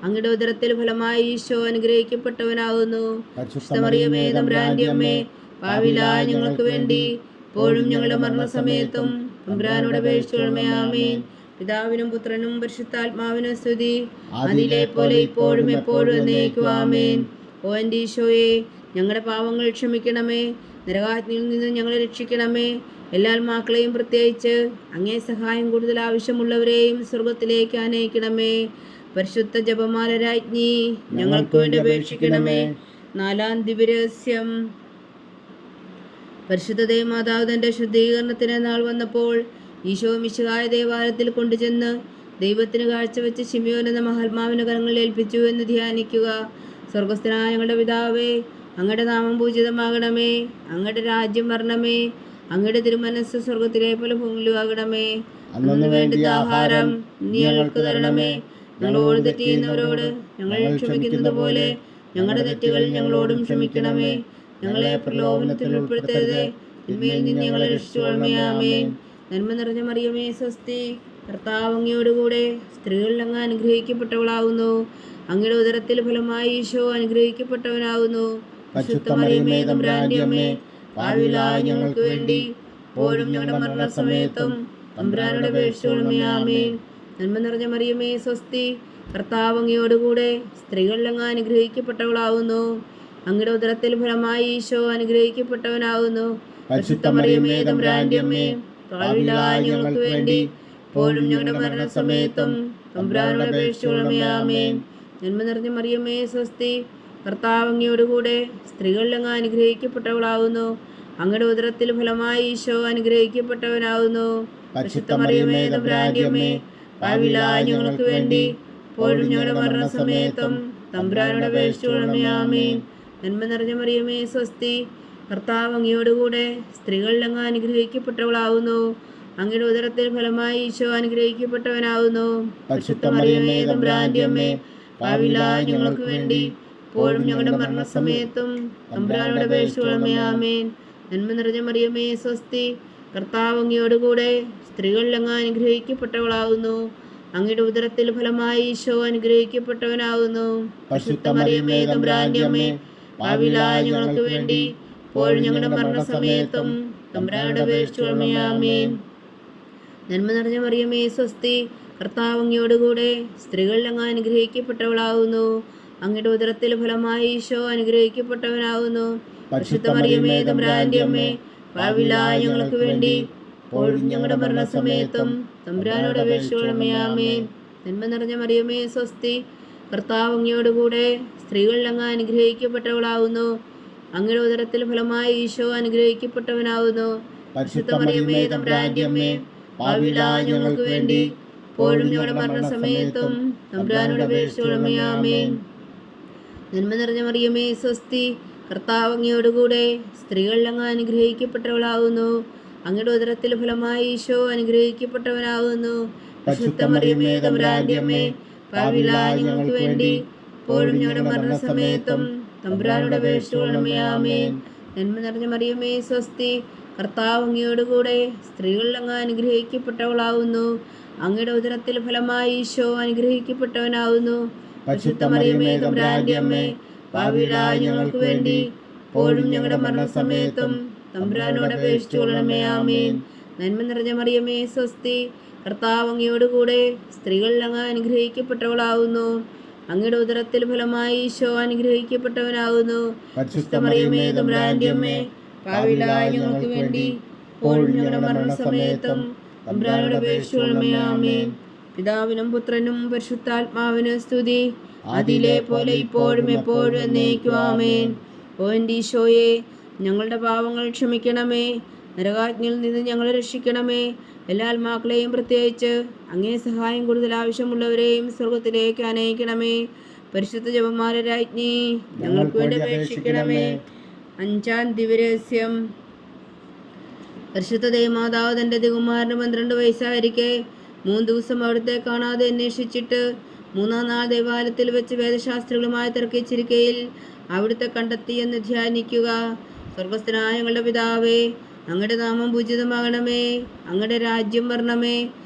അങ്ങയുടെ ഉദരത്തിൽ ഫലമായി ഈശോ അനുഗ്രഹിക്കപ്പെട്ടവനാകുന്നു. പരിശുദ്ധ മറിയമേ തമ്പുരാന്റെ അമ്മേ, പാപികളായ ഞങ്ങൾക്ക് വേണ്ടി ഇപ്പോഴും ഞങ്ങളുടെ മരണസമയത്തും തമ്പുരാനോട് അപേക്ഷിച്ചുകൊള്ളണമേ. ആമേൻ. പിതാവിനും പുത്രനും പരിശുദ്ധാത്മാവിനും സ്തുതി, അതിലെ പോലെ ഇപ്പോഴും എപ്പോഴും എന്നേക്കും. ആമേൻ. ഓ എൻ്റെ ഈശോയെ, ഞങ്ങളുടെ പാപങ്ങൾ ക്ഷമിക്കണമേ, നരകാഗ്നിയിൽ നിന്ന് ഞങ്ങളെ രക്ഷിക്കണമേ. എല്ലാ ആത്മാക്കളെയും പ്രത്യേകിച്ച് അങ്ങേ സഹായം കൂടുതൽ ആവശ്യമുള്ളവരെയും സ്വർഗത്തിലേക്ക് ആനയിക്കണമേ. പരിശുദ്ധ ജപമാല രാജ്ഞി, ഞങ്ങൾക്ക് വേണ്ടി അപേക്ഷിക്കണമേ. നാലാം ദിവ്യരഹസ്യം. പരിശുദ്ധ ദൈവമാതാവ് തൻ്റെ ശുദ്ധീകരണത്തിന് നാൾ വന്നപ്പോൾ ഈശോ മിശിഹായ ദേവാലയത്തിൽ കൊണ്ടുചെന്ന് ദൈവത്തിന് കാഴ്ചവെച്ച് ശിമയോൻ എന്ന മഹാത്മാവിൻ്റെ കരങ്ങളിൽ ഏൽപ്പിച്ചു എന്ന് ധ്യാനിക്കുക. സ്വർഗസ്ഥനായ ഞങ്ങളുടെ പിതാവേ, അങ്ങയുടെ നാമം പൂജിതമാകണമേ. അങ്ങയുടെ രാജ്യം വരണമേ. അങ്ങയുടെ തിരുമനസ് സ്വർഗത്തിലെ പോലെ ഭൂമിയിലും ആകണമേ. അന്നു വേണ്ടുന്ന ആഹാരം നീ ഞങ്ങൾക്ക് തരണമേ. ഞങ്ങളോട് തെറ്റ് ചെയ്യുന്നവരോട് ഞങ്ങൾ ക്ഷമിക്കുന്നത് പോലെ ഞങ്ങളുടെ തെറ്റുകൾ ഞങ്ങളോടും ക്ഷമിക്കണമേ. ഞങ്ങളെ പ്രലോഭനത്തിൽ ഉൾപ്പെടുത്തരുതേ, തിന്മയിൽ നിന്ന് ഞങ്ങളെ രക്ഷിച്ചുകൊള്ളണമേ. ആമേൻ. നന്മ നിറഞ്ഞ മറിയമേ, സ്വസ്തി. കർത്താവ് അങ്ങയോടുകൂടെ സ്ത്രീകളിൽ അങ്ങ് അനുഗ്രഹിക്കപ്പെട്ടവളാകുന്നു. അങ്ങയുടെ ഉദരത്തിൽ ഫലമായി ഈശോ അനുഗ്രഹിക്കപ്പെട്ടവനാകുന്നു. പരിശുദ്ധ മറിയമേ, തമ്പുരാന്റെ അമ്മേ, പാപികളായ ഞങ്ങൾക്ക് വേണ്ടി ഇപ്പോഴും ഞങ്ങളുടെ മരണസമയത്തും തമ്പുരാനോട് അപേക്ഷിച്ചുകൊള്ളണമേ. ആമേൻ. നന്മ നിറഞ്ഞ മറിയമേ, സ്വസ്തി. കർത്താവ് അങ്ങയോടുകൂടെ സ്ത്രീകളിൽ അങ്ങ് അനുഗ്രഹിക്കപ്പെട്ടവളാകുന്നു. അങ്ങയുടെ ഉദരത്തിൽ ഫലമായി ഈശോ അനുഗ്രഹിക്കപ്പെട്ടവനാകുന്നു. പരിശുദ്ധ മറിയമേ, തമ്പുരാന്റെ അമ്മേ, പാപികളായ ഞങ്ങൾക്ക് വേണ്ടി ഇപ്പോഴും ഞങ്ങളുടെ മരണസമയത്തും തമ്പുരാനോട് അപേക്ഷിച്ചുകൊള്ളണമേ. ആമേൻ. നന്മ നിറഞ്ഞ മറിയമേ, സ്വസ്തി. കർത്താവ് അങ്ങയോടുകൂടെ സ്ത്രീകളിൽ അങ്ങ് അനുഗ്രഹിക്കപ്പെട്ടവളാകുന്നു. അങ്ങയുടെ ഉദരത്തിൽ ഫലമായി ഈശോ അനുഗ്രഹിക്കപ്പെട്ടവനാകുന്നു. പരിശുദ്ധ മറിയമേ, തമ്പുരാന്റെ അമ്മേ, പാപികളായ ഞങ്ങൾക്ക് വേണ്ടി ഇപ്പോഴും ഞങ്ങളുടെ മരണസമയത്തും തമ്പുരാനോട് അപേക്ഷിച്ചുകൊള്ളണമേ. ആമേൻ. നന്മ നിറഞ്ഞ മറിയമേ, സ്വസ്തി. കർത്താവ് അങ്ങയോടുകൂടെ സ്ത്രീകളിൽ അങ്ങ് അനുഗ്രഹിക്കപ്പെട്ടവളാകുന്നു. അങ്ങയുടെ ഉദരത്തിൽ ഫലമായി ഈശോ അനുഗ്രഹിക്കപ്പെട്ടവനാകുന്നു. പരിശുദ്ധ മറിയമേ, തമ്പുരാന്റെ അമ്മേ, പാപികളായ ഞങ്ങൾക്ക് വേണ്ടി ഇപ്പോഴും ഞങ്ങളുടെ മരണസമയത്തും തമ്പുരാനോട് അപേക്ഷിച്ചുകൊള്ളണമേ. ആമേൻ. നന്മ നിറഞ്ഞ മറിയമേ, സ്വസ്തി. കർത്താവ് അങ്ങയോടുകൂടെ സ്ത്രീകളിൽ അങ്ങ് അനുഗ്രഹിക്കപ്പെട്ടവളാകുന്നു. അങ്ങയുടെ ഉദരത്തിൽ ഫലമായി ഈശോ അനുഗ്രഹിക്കപ്പെട്ടവനാകുന്നു. പരിശുദ്ധ മറിയമേ, തമ്പുരാന്റെ അമ്മേ, പാപികളായ ഞങ്ങൾക്ക് വേണ്ടി ഇപ്പോഴും ഞങ്ങളുടെ മരണസമയത്തും തമ്പുരാനോട് അപേക്ഷിച്ചുകൊള്ളണമേ. ആമേൻ. നന്മ നിറഞ്ഞ മറിയമേ, സ്വസ്തി. കർത്താവ് അങ്ങയോടുകൂടെ സ്ത്രീകളിൽ അങ്ങ് അനുഗ്രഹിക്കപ്പെട്ടവളാകുന്നു. അങ്ങയുടെ ഉദരത്തിൽ ഫലമായി ഈശോ അനുഗ്രഹിക്കപ്പെട്ടവനാകുന്നു. പരിശുദ്ധ മറിയമേ, തമ്പുരാന്റെ അമ്മേ, പാപികളായ ഞങ്ങൾക്ക് വേണ്ടി ഇപ്പോഴും ഞങ്ങളുടെ മരണസമയത്തും തമ്പുരാനോട് അപേക്ഷിച്ചുകൊള്ളണമേ. ആമേൻ. നന്മ നിറഞ്ഞ മറിയമേ, സ്വസ്തി. കർത്താവ് അങ്ങയോടുകൂടെ സ്ത്രീകളിൽ അങ്ങ് അനുഗ്രഹിക്കപ്പെട്ടവളാകുന്നു. അങ്ങയുടെ ഉദരത്തിൽ ഫലമായി ഈശോ അനുഗ്രഹിക്കപ്പെട്ടവനാകുന്നു. പരിശുദ്ധ മറിയമേ, തമ്പുരാന്റെ അമ്മേ, പാപികളായ ഞങ്ങൾക്ക് വേണ്ടി ഇപ്പോഴും ഞങ്ങളുടെ മരണസമയത്തും തമ്പുരാനോട് അപേക്ഷിച്ചുകൊള്ളണമേ. ആമേൻ. നന്മ നിറഞ്ഞ മറിയമേ, സ്വസ്തി. കർത്താവ് അങ്ങയോടുകൂടെ സ്ത്രീകളിൽ അങ്ങ് അനുഗ്രഹിക്കപ്പെട്ടവളാകുന്നു. അങ്ങയുടെ ഉദരത്തിൽ ഫലമായി ഈശോ അനുഗ്രഹിക്കപ്പെട്ടവനാകുന്നു. പരിശുദ്ധ മറിയമേ, തമ്പുരാന്റെ അമ്മേ, പാപികളായ ഞങ്ങൾക്ക് വേണ്ടി ഇപ്പോഴും ഞങ്ങളുടെ മരണസമയത്തും തമ്പുരാനോട് അപേക്ഷിച്ചുകൊള്ളണമേ. ആമേൻ. നന്മ നിറഞ്ഞ മറിയമേ, സ്വസ്തി. കർത്താവ് അങ്ങയോടുകൂടെ സ്ത്രീകളിൽ അങ്ങ് അനുഗ്രഹിക്കപ്പെട്ടവളാകുന്നു. അങ്ങയുടെ ഉദരത്തിൽ ഫലമായി ഈശോ അനുഗ്രഹിക്കപ്പെട്ടവനാകുന്നു. പരിശുദ്ധ മറിയമേ, തമ്പുരാന്റെ അമ്മേ, പാപികളായ ഞങ്ങൾക്ക് വേണ്ടി ഇപ്പോഴും ഞങ്ങളുടെ മരണസമയത്തും തമ്പുരാനോട് അപേക്ഷിച്ചുകൊള്ളണമേ. ആമേൻ. നന്മ നിറഞ്ഞ മറിയമേ, സ്വസ്തി. കർത്താവ് അങ്ങയോടുകൂടെ സ്ത്രീകളിൽ അങ്ങ് അനുഗ്രഹിക്കപ്പെട്ടവളാകുന്നു. അങ്ങയുടെ ഉദരത്തിൽ ഫലമായി ഈശോ അനുഗ്രഹിക്കപ്പെട്ടവനാകുന്നു. പരിശുദ്ധ മറിയമേ, തമ്പുരാന്റെ അമ്മേ, പാപികളായ ഞങ്ങൾക്ക് വേണ്ടി ഇപ്പോഴും ഞങ്ങളുടെ മരണസമയത്തും തമ്പുരാനോട് അപേക്ഷിച്ചുകൊള്ളണമേ. ആമേൻ. പിതാവിനും പുത്രനും പരിശുദ്ധാത്മാവിനും സ്തുതി, അതിലെ പോലെ ഇപ്പോഴും എപ്പോഴും എന്നേക്കും. ആമേൻ. ഓ എൻ്റെ ഈശോയെ, ഞങ്ങളുടെ പാവങ്ങൾ ക്ഷമിക്കണമേ. നരകാജ്ഞയിൽ നിന്ന് ഞങ്ങളെ രക്ഷിക്കണമേ. എല്ലാ ആത്മാക്കളെയും പ്രത്യേകിച്ച് അങ്ങേ സഹായം കൂടുതൽ ആവശ്യമുള്ളവരെയും സ്വർഗത്തിലേക്ക് അനയിക്കണമേ. പരിശുദ്ധ ജപമാല രാജ്ഞി, ഞങ്ങൾക്ക് വേണ്ടി അപേക്ഷിക്കണമേ. അഞ്ചാം ദിവ്യരഹസ്യം. പരിശുദ്ധ ദേവമാതാവ് തൻ്റെ തികുമാരന് 12 വയസ്സായിരിക്കെ 3 ദിവസം അവിടുത്തെ കാണാതെ അന്വേഷിച്ചിട്ട് 3-ാം നാൾ ദേവാലയത്തിൽ വെച്ച് വേദശാസ്ത്രികളുമായി തർക്കിച്ചിരിക്കയിൽ അവിടുത്തെ കണ്ടെത്തിയെന്ന് ധ്യാനിക്കുക. സ്വർഗസ്ഥനായ ഞങ്ങളുടെ പിതാവേ, അങ്ങയുടെ നാമം പൂജിതമാകണമേ. അങ്ങയുടെ രാജ്യം വരണമേ.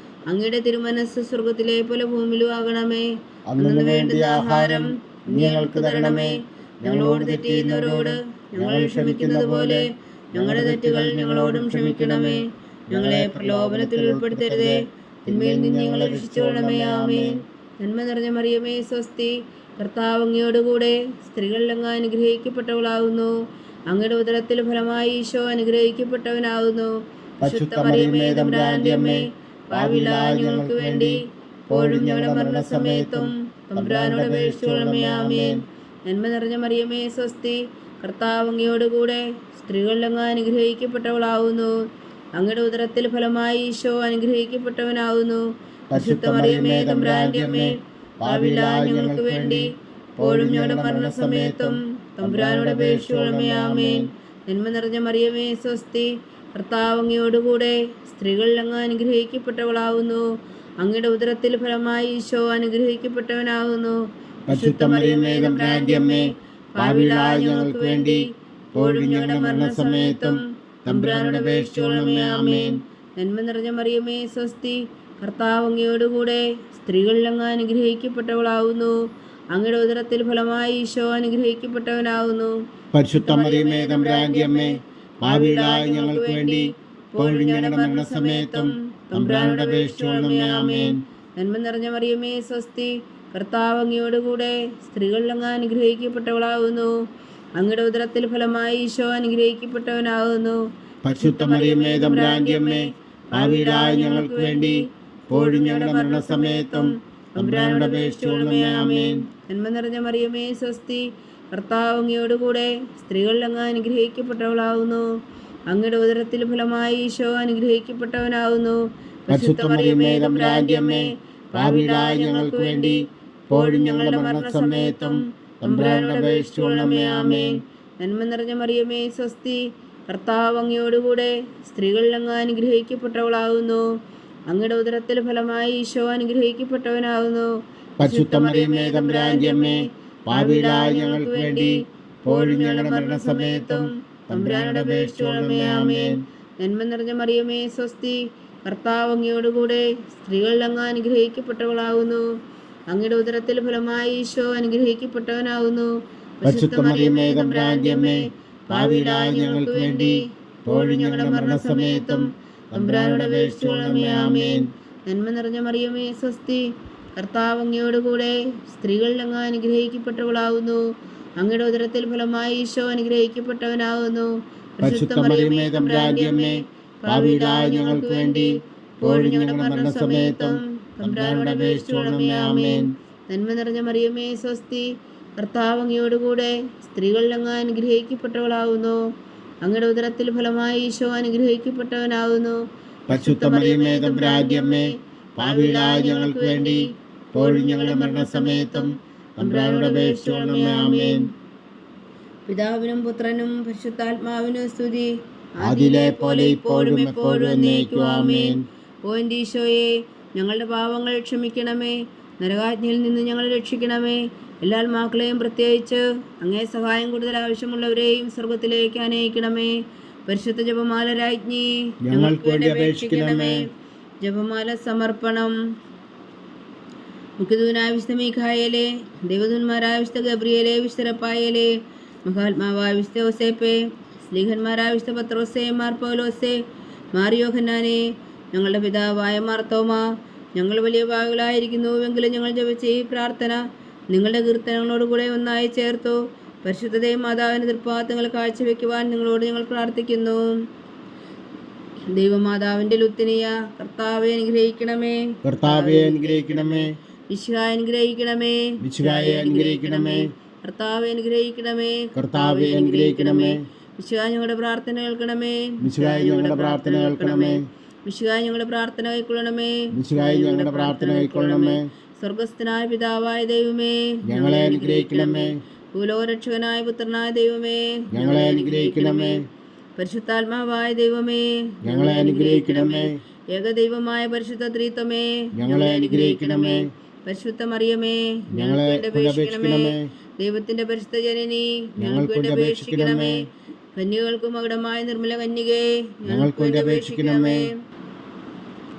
അങ്ങയുടെ തിരുമനസ് സ്വർഗത്തിലെ പോലെ ഭൂമിയിലും ആകണമേ. അന്നു വേണ്ടുന്ന ആഹാരം ഞങ്ങൾക്ക് തരണമേ. ഞങ്ങളോട് തെറ്റ് ചെയ്യുന്നവരോട് ഞങ്ങൾ ക്ഷമിക്കുന്നത് പോലെ ഞങ്ങളുടെ തെറ്റുകൾ ഞങ്ങളോടും ക്ഷമിക്കണമേ. ഞങ്ങളെ പ്രലോഭനത്തിൽ ഉൾപ്പെടുത്തരുതേ, തിന്മയിൽ നിന്ന് ഞങ്ങളെ രക്ഷിച്ചുകൊള്ളണമേ. ആമേൻ. നന്മ നിറഞ്ഞ മറിയമേ, സ്വസ്തി. കർത്താവ് അങ്ങയോടുകൂടെ സ്ത്രീകളിൽ അങ്ങ് അനുഗ്രഹിക്കപ്പെട്ടവളാകുന്നു. അങ്ങയുടെ ഉദരത്തിൽ ഫലമായി ഈശോ അനുഗ്രഹിക്കപ്പെട്ടവനാകുന്നു. പരിശുദ്ധ മറിയമേ, തമ്പുരാന്റെ അമ്മേ, പാപികളായ ഞങ്ങൾക്ക് വേണ്ടി ഇപ്പോഴും ഞങ്ങളുടെ മരണസമയത്തും തമ്പുരാനോട് അപേക്ഷിച്ചുകൊള്ളണമേ. ആമേൻ. നന്മ നിറഞ്ഞ മറിയമേ, സ്വസ്തി. കർത്താവ് അങ്ങയോടുകൂടെ സ്ത്രീകളിൽ അങ്ങ് അനുഗ്രഹിക്കപ്പെട്ടവളാകുന്നു. അങ്ങയുടെ ഉദരത്തിൽ ഫലമായി ഈശോ അനുഗ്രഹിക്കപ്പെട്ടവനാകുന്നു. പരിശുദ്ധ മറിയമേ, തമ്പുരാന്റെ അമ്മേ, പാപികളായ ഞങ്ങൾക്ക് വേണ്ടി ഇപ്പോഴും ഞങ്ങളുടെ മരണസമയത്തും തമ്പുരാനോട് അപേക്ഷിച്ചുകൊള്ളണമേ. ആമേൻ. നന്മ നിറഞ്ഞ മറിയമേ സ്വസ്തി, കർത്താവ് അങ്ങയോടുകൂടെ സ്ത്രീകളിൽ അങ്ങ് അനുഗ്രഹിക്കപ്പെട്ടവളാകുന്നു. അങ്ങയുടെ ഉദരത്തിൽ ഫലമായി ഈശോ അനുഗ്രഹിക്കപ്പെട്ടവനാകുന്നു. പരിശുദ്ധ മറിയമേ തമ്പുരാന്റെ അമ്മേ, പാപികളായ ഞങ്ങൾക്ക് വേണ്ടി ഇപ്പോഴും ഞങ്ങളുടെ മരണസമയത്തും തമ്പുരാനോട് അപേക്ഷിച്ചുകൊള്ളണമേ. ആമേൻ. നന്മ നിറഞ്ഞ മറിയമേ സ്വസ്തി, കർത്താവ് അങ്ങയോടുകൂടെ സ്ത്രീകളിൽ അങ്ങ് അനുഗ്രഹിക്കപ്പെട്ടവളാകുന്നു. അങ്ങയുടെ ഉദരത്തിൽ ഫലമായി ഈശോ അനുഗ്രഹിക്കപ്പെട്ടവനാകുന്നു. പരിശുദ്ധ മറിയമേ തമ്പുരാന്റെ അമ്മേ, പാപികളായ ഞങ്ങൾക്ക് വേണ്ടി ഇപ്പോഴും ഞങ്ങളുടെ മരണസമയത്തും തമ്പുരാനോട് അപേക്ഷിച്ചുകൊള്ളണമേ. ആമേൻ. നന്മ നിറഞ്ഞ മറിയമേ സ്വസ്തി, കർത്താവ് അങ്ങയോടുകൂടെ സ്ത്രീകളിൽ അങ്ങ് അനുഗ്രഹിക്കപ്പെട്ടവളാകുന്നു. അങ്ങയുടെ ഉദരത്തിൽ ഫലമായി ഈശോ അനുഗ്രഹിക്കപ്പെട്ടവനാകുന്നു. പരിശുദ്ധ മറിയമേ തമ്പുരാന്റെ അമ്മേ, പാപികളായ ഞങ്ങൾക്ക് വേണ്ടി ഇപ്പോഴും ഞങ്ങളുടെ മരണസമയത്തും തമ്പുരാനോട് അപേക്ഷിച്ചുകൊള്ളണമേ. ആമേൻ. നന്മ നിറഞ്ഞ മറിയമേ സ്വസ്തി, കർത്താവ് അങ്ങയോടുകൂടെ സ്ത്രീകളിൽ അങ്ങ് അനുഗ്രഹിക്കപ്പെട്ടവളാകുന്നു. അങ്ങയുടെ ഉദരത്തിൽ ഫലമായി ഈശോ അനുഗ്രഹിക്കപ്പെട്ടവനാകുന്നു. പരിശുദ്ധ മറിയമേ തമ്പുരാന്റെ അമ്മേ, പാപികളായ ഞങ്ങൾക്ക് വേണ്ടി ഇപ്പോഴും ഞങ്ങളുടെ മരണസമയത്തും തമ്പുരാനോട് അപേക്ഷിച്ചുകൊള്ളണമേ. ആമേൻ. നന്മ നിറഞ്ഞ മറിയമേ സ്വസ്തി, കർത്താവ് അങ്ങയോടുകൂടെ സ്ത്രീകളിൽ അങ്ങ് അനുഗ്രഹിക്കപ്പെട്ടവളാകുന്നു. അങ്ങയുടെ ഉദരത്തിൽ ഫലമായി ഈശോ അനുഗ്രഹിക്കപ്പെട്ടവനാകുന്നു. പരിശുദ്ധ മറിയമേ തമ്പുരാന്റെ അമ്മേ, പാപികളായ ഞങ്ങൾക്ക് വേണ്ടി ഇപ്പോഴും ഞങ്ങളുടെ മരണസമയത്തും തമ്പുരാനോട് അപേക്ഷിച്ചുകൊള്ളണമേ. ആമേൻ. നന്മ നിറഞ്ഞ മറിയമേ സ്വസ്തി, കർത്താവ് അങ്ങയോടുകൂടെ സ്ത്രീകളിൽ അങ്ങ് അനുഗ്രഹിക്കപ്പെട്ടവളാകുന്നു. അങ്ങയുടെ ഉദരത്തിൽ ഫലമായി ഈശോ അനുഗ്രഹിക്കപ്പെട്ടവനാകുന്നു. പരിശുദ്ധ മറിയമേ തമ്പുരാന്റെ അമ്മേ, പാപികളായ ഞങ്ങൾക്ക് വേണ്ടി ഇപ്പോഴും ഞങ്ങളുടെ മരണസമയത്തും തമ്പുരാനോട് അപേക്ഷിച്ചുകൊള്ളണമേ. ആമേൻ. നന്മ നിറഞ്ഞ മറിയമേ സ്വസ്തി, കർത്താവ് അങ്ങയോടുകൂടെ സ്ത്രീകളിൽ അങ്ങ് അനുഗ്രഹിക്കപ്പെട്ടവളാകുന്നു. അങ്ങയുടെ ഉദരത്തിൽ ഫലമായി ഈശോ അനുഗ്രഹിക്കപ്പെട്ടവനാകുന്നു. പരിശുദ്ധ മറിയമേ തമ്പുരാന്റെ അമ്മേ, പാപികളായ ഞങ്ങൾക്ക് വേണ്ടി ഇപ്പോഴും ഞങ്ങളുടെ മരണസമയത്തും തമ്പുരാനോട് അപേക്ഷിച്ചുകൊള്ളണമേ. ആമേൻ. നന്മ നിറഞ്ഞ മറിയമേ സ്വസ്തി, കർത്താവ് അങ്ങയോടുകൂടെ സ്ത്രീകളിൽ അങ്ങ് അനുഗ്രഹിക്കപ്പെട്ടവളാകുന്നു. അങ്ങയുടെ ഉദരത്തിൽ ഫലമായി ഈശോ അനുഗ്രഹിക്കപ്പെട്ടവനാകുന്നു. പരിശുദ്ധ മറിയമേ തമ്പുരാന്റെ അമ്മേ, പാപികളായ ഞങ്ങൾക്ക് വേണ്ടി ഇപ്പോഴും ഞങ്ങളുടെ മരണസമയത്തും തമ്പുരാനോട് അപേക്ഷിച്ചുകൊള്ളണമേ. ആമേൻ. പിതാവിനും പുത്രനും പരിശുദ്ധാത്മാവിനും സ്തുതി, അതിലെ പോലെ ഇപ്പോഴും എപ്പോഴും എന്നേക്കും. ആമേൻ. ഓ എൻ്റെ ഈശോയെ, ഞങ്ങളുടെ പാവങ്ങൾ ക്ഷമിക്കണമേ. നരകാജ്ഞയിൽ നിന്ന് ഞങ്ങളെ രക്ഷിക്കണമേ. എല്ലാ ആത്മാക്കളെയും പ്രത്യേകിച്ച് അങ്ങേ സഹായം കൂടുതൽ ആവശ്യമുള്ളവരെയും സ്വർഗത്തിലേക്ക് അനയിക്കണമേ. പരിശുദ്ധ ജപമാല രാജ്ഞി, ഞങ്ങൾക്ക് വേണ്ടി അപേക്ഷിക്കണമേ. ജപമാല സമർപ്പണം. മുഖ്യദൂതനായ വിശുദ്ധ മീഖായേലേ, ദൈവദൂതന്മാരായ വിശുദ്ധ ഗബ്രിയേലേ, വിശുദ്ധ റഫായേലേ, മഹാത്മാവായ വിശുദ്ധ യോസേപ്പേ, സ്ലീഹന്മാരായ വിശുദ്ധ പത്രോസേ, മാർ പൗലോസേ, മാർ യോഹന്നാനേ, ഞങ്ങളുടെ പിതാവായ മാർത്തോമ, ഞങ്ങൾ വലിയ പാവികളായിരിക്കുന്നുവെങ്കിലും ഞങ്ങൾ ജപിച്ച ഈ പ്രാർത്ഥന നിങ്ങളുടെ കീർത്തനങ്ങളോടുകൂടെ ഒന്നായി ചേർത്തു. പരിശുദ്ധതേ മാതാവിൻ്റെ തൃപ്പാദങ്ങൾ കാഴ്ചവെക്കുവാൻ നിങ്ങളോട് ഞങ്ങൾ പ്രാർത്ഥിക്കുന്നു. ദൈവമാതാവിൻ്റെ ലുത്തിനിയ, കർത്താവെ അനുഗ്രഹിക്കണമേ. കർത്താവെ അനുഗ്രഹിക്കണമേ. മിശിഹായെ അനുഗ്രഹിക്കണമേ. മിശിഹായെ അനുഗ്രഹിക്കണമേ. കർത്താവെ അനുഗ്രഹിക്കണമേ. കർത്താവെ അനുഗ്രഹിക്കണമേ. മിശിഹാ ഞങ്ങളുടെ പ്രാർത്ഥന കേൾക്കണമേ. മിശിഹായെ ഞങ്ങളുടെ പ്രാർത്ഥന കേൾക്കണമേ. മിശിഹായെ ഞങ്ങളുടെ പ്രാർത്ഥന കൈക്കൊള്ളണമേ. മിശിഹായെ ഞങ്ങളുടെ പ്രാർത്ഥന കൈക്കൊള്ളണമേ. സ്വർഗസ്ഥനായ പിതാവായ ദൈവമേ, ഞങ്ങളെ അനുഗ്രഹിക്കണമേ. ഭൂലോകരക്ഷകനായ പുത്രനായ ദൈവമേ, ഞങ്ങളെ അനുഗ്രഹിക്കണമേ. പരിശുദ്ധാത്മാവായ ദൈവമേ, ഞങ്ങളെ അനുഗ്രഹിക്കണമേ. ഏകദൈവമായ പരിശുദ്ധ ത്രിത്വമേ, ഞങ്ങളെ അനുഗ്രഹിക്കണമേ. പരിശുദ്ധ മറിയമേ, ഞങ്ങളെ അപേക്ഷിക്കണമേ. ദൈവത്തിന്റെ പരിശുദ്ധ ജനനി, ഞങ്ങൾക്ക് വേണ്ടി അപേക്ഷിക്കണമേ. കന്യകൾക്കും മകുടമായ നിർമ്മല കന്യകേ, ഞങ്ങൾക്ക് വേണ്ടി അപേക്ഷിക്കണമേ.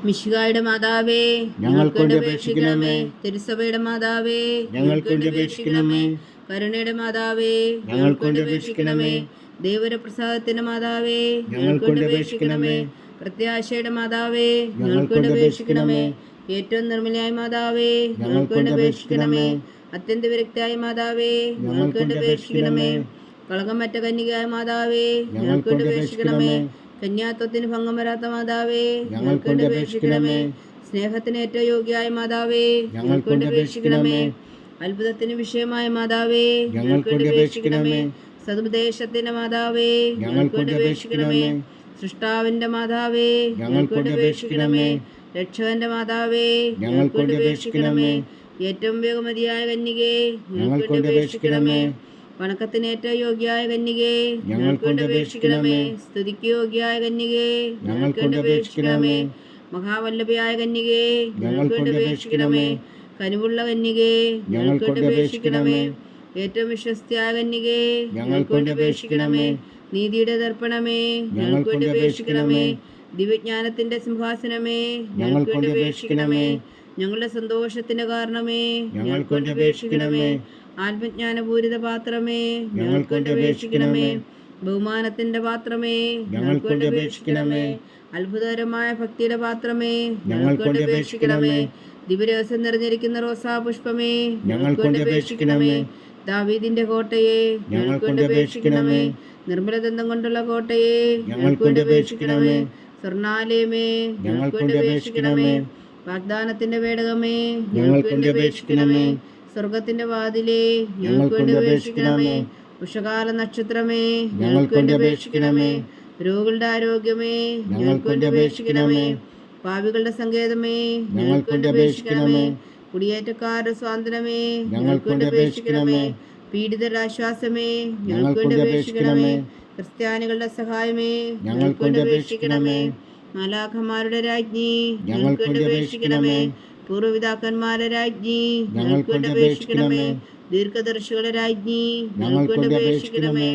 മിശിഹായുടെ മാതാവേ, ഞങ്ങൾക്ക് വേണ്ടി അപേക്ഷിക്കണമേ. തിരുസഭയുടെ മാതാവേ, ഞങ്ങൾക്ക് വേണ്ടി അപേക്ഷിക്കണമേ. കരുണയുടെ മാതാവേ, ഞങ്ങൾക്ക് വേണ്ടി അപേക്ഷിക്കണമേ. ദൈവപ്രസാദത്തിന്റെ മാതാവേ, ഞങ്ങൾക്ക് വേണ്ടി അപേക്ഷിക്കണമേ. പ്രത്യാശയുടെ മാതാവേ, ഞങ്ങൾക്ക് വേണ്ടി അപേക്ഷിക്കണമേ. ഏറ്റവും നിർമ്മലയായ മാതാവേ, ഞങ്ങൾക്ക് വേണ്ടി അപേക്ഷിക്കണമേ. അത്യന്ത വിരക്തിയായ മാതാവേ, ഞങ്ങൾക്ക് വേണ്ടി അപേക്ഷിക്കണമേ. കളങ്കമറ്റ കന്യകയായ മാതാവേ, ഞങ്ങൾക്ക് വേണ്ടി അപേക്ഷിക്കണമേ. കന്യാത്വത്തിന് ഭംഗം വരാത്ത മാതാവേ, ഞങ്ങൾക്ക് വേണ്ടി അപേക്ഷിക്കണമേ. സ്നേഹത്തിന് ഏറ്റവും യോഗ്യയായ മാതാവേ, ഞങ്ങൾക്ക് വേണ്ടി അപേക്ഷിക്കണമേ. അത്ഭുതത്തിന് വിഷയമായ മാതാവേ, ഞങ്ങൾക്ക് വേണ്ടി അപേക്ഷിക്കണമേ. സതുപദേശത്തിന്റെ മാതാവേ, ഞങ്ങൾക്ക് വേണ്ടി അപേക്ഷിക്കണമേ. സൃഷ്ടാവിന്റെ മാതാവേ, ഞങ്ങൾക്ക് വേണ്ടി അപേക്ഷിക്കണമേ. രക്ഷകന്റെ മാതാവേ, ഞങ്ങൾക്ക് വേണ്ടി അപേക്ഷിക്കണമേ. ഏറ്റവും വേഗമതിയായ കന്യകേ, ഞങ്ങൾക്ക് വേണ്ടി അപേക്ഷിക്കണമേ. വണക്കത്തിനേറ്റ യോഗ്യായ കന്യകേ, ഞങ്ങൾക്ക് വേണ്ടി അപേക്ഷിക്കണമേ. സ്തുതിക്ക് യോഗ്യായ കന്യകേ, ഞങ്ങൾക്ക് വേണ്ടി അപേക്ഷിക്കണമേ. മഹാവല്ലഭയായ കന്യകേ, ഞങ്ങൾക്ക് വേണ്ടി അപേക്ഷിക്കണമേ. കനിവുള്ള കന്യകേ, ഞങ്ങൾക്ക് വേണ്ടി അപേക്ഷിക്കണമേ. ഏറ്റവും വിശ്വസ്തയായ കന്യകേ, ഞങ്ങൾക്ക് വേണ്ടി അപേക്ഷിക്കണമേ. നീതിയുടെ ദർപ്പണമേ, ഞങ്ങൾക്ക് വേണ്ടി അപേക്ഷിക്കണമേ. ദിവ്യജ്ഞാനത്തിന്റെ സിംഹാസനമേ, ഞങ്ങൾക്ക് വേണ്ടി അപേക്ഷിക്കണമേ. ഞങ്ങളുടെ സന്തോഷത്തിന്റെ കാരണമേ, ഞങ്ങൾക്ക് വേണ്ടി അപേക്ഷിക്കണമേ. ആത്മജ്ഞാനപൂരിത പാത്രമേ, ഞങ്ങൾക്ക് വേണ്ടി അപേക്ഷിക്കണമേ. ബഹുമാനത്തിന്റെ പാത്രമേ, ഞങ്ങൾക്ക് വേണ്ടി അപേക്ഷിക്കണമേ. അത്ഭുതകരമായ ഭക്തിയുടെ പാത്രമേ, ഞങ്ങൾക്ക് വേണ്ടി അപേക്ഷിക്കണമേ. ദിവ്യരഹസ്യം നിറഞ്ഞിരിക്കുന്ന റോസാ പുഷ്പമേ, ഞങ്ങൾക്ക് വേണ്ടി അപേക്ഷിക്കണമേ. ദാവീദിന്റെ കോട്ടയെ, ഞങ്ങൾക്ക് വേണ്ടി അപേക്ഷിക്കണമേ. നിർമ്മലദന്തം കൊണ്ടുള്ള കോട്ടയെ, ഞങ്ങൾക്ക് വേണ്ടി അപേക്ഷിക്കണമേ. സ്വർണാലയമേ, ഞങ്ങൾക്ക് വേണ്ടി അപേക്ഷിക്കണമേ. വാഗ്ദാനത്തിന്റെ പേടകമേ, ഞങ്ങൾക്ക് വേണ്ടി അപേക്ഷിക്കണമേ. സ്വർഗത്തിന്റെ വാതിലേ, ഞങ്ങൾക്ക് വേണ്ടി അപേക്ഷിക്കണമേ. ഉഷകാല നക്ഷത്രമേ, ഞങ്ങൾക്ക് വേണ്ടി അപേക്ഷിക്കണമേ. രോഗികളുടെ ആരോഗ്യമേ, ഞങ്ങൾക്ക് വേണ്ടി അപേക്ഷിക്കണമേ. പാപികളുടെ സങ്കേതമേ, ഞങ്ങൾക്ക് വേണ്ടി അപേക്ഷിക്കണമേ. കുടിയേറ്റക്കാരുടെ സ്വാതന്ത്ര്യമേ, ഞങ്ങൾക്ക് വേണ്ടി അപേക്ഷിക്കണമേ. പീഡിതരുടെ ആശ്വാസമേ, ഞങ്ങൾക്ക് വേണ്ടി അപേക്ഷിക്കണമേ. ക്രിസ്ത്യാനികളുടെ സഹായമേ, ഞങ്ങൾക്ക് വേണ്ടി അപേക്ഷിക്കണമേ. മാലാഖമാരുടെ രാജ്ഞി, ഞങ്ങൾക്ക് വേണ്ടി അപേക്ഷിക്കണമേ. പൂർവ്വപിതാക്കന്മാരുടെ രാജ്ഞി, ഞങ്ങൾക്ക് വേണ്ടി അപേക്ഷിക്കണമേ. ദീർഘദർശികളുടെ രാജ്ഞി, ഞങ്ങൾക്ക് വേണ്ടി അപേക്ഷിക്കണമേ.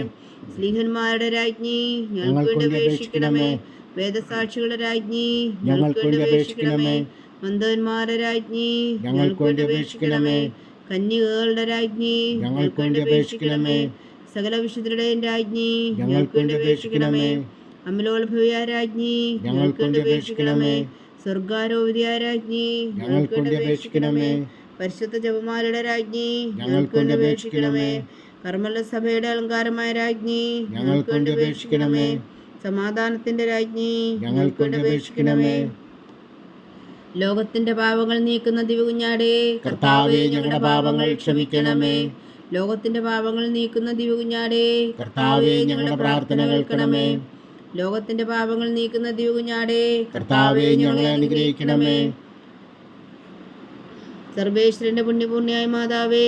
സ്ലീഹന്മാരുടെ രാജ്ഞി, ഞങ്ങൾക്ക് വേണ്ടി അപേക്ഷിക്കണമേ. വേദസാക്ഷികളുടെ രാജ്ഞി, ഞങ്ങൾക്ക് വേണ്ടി അപേക്ഷിക്കണമേ. മന്ദന്മാരുടെ രാജ്ഞി, ഞങ്ങൾക്ക് വേണ്ടി അപേക്ഷിക്കണമേ. കന്യകകളുടെ രാജ്ഞി, ഞങ്ങൾക്ക് വേണ്ടി അപേക്ഷിക്കണമേ. സകല വിശുദ്ധരുടെയും രാജ്ഞി, ഞങ്ങൾക്ക് വേണ്ടി അപേക്ഷിക്കണമേ. അമലോത്ഭവിയായ രാജ്ഞി, ഞങ്ങൾക്ക് വേണ്ടി അപേക്ഷിക്കണമേ. സ്വർഗാരോപിതയായ രാജ്ഞി, ഞങ്ങൾക്ക് വേണ്ടി അപേക്ഷിക്കണമേ. പരിശുദ്ധ ജപമാലയുടെ രാജ്ഞി, ഞങ്ങൾക്ക് വേണ്ടി അപേക്ഷിക്കണമേ. കർമ്മല സഭയുടെ അലങ്കാരമായ രാജ്ഞി, ഞങ്ങൾക്ക് വേണ്ടി അപേക്ഷിക്കണമേ. സമാധാനത്തിന്റെ രാജ്ഞി, ഞങ്ങൾക്ക് വേണ്ടി അപേക്ഷിക്കണമേ. ലോകത്തിന്റെ പാപങ്ങൾ നീക്കുന്ന ദിവകുഞ്ഞാടേ, കർത്താവേ, ഞങ്ങളുടെ പാപങ്ങൾ ക്ഷമിക്കണമേ. ലോകത്തിന്റെ പാപങ്ങൾ നീക്കുന്ന ദിവകുഞ്ഞാടേ, കർത്താവേ, ഞങ്ങളുടെ പ്രാർത്ഥന കേൾക്കണമേ. ലോകത്തിന്റെ പാപങ്ങൾ നീക്കുന്ന ദിവകുഞ്ഞാടേ, കർത്താവേ, ഞങ്ങളെ അനുഗ്രഹിക്കണമേ. സർവേശ്വരന്റെ പുണ്യപൂർണ്യായ മാതാവേ,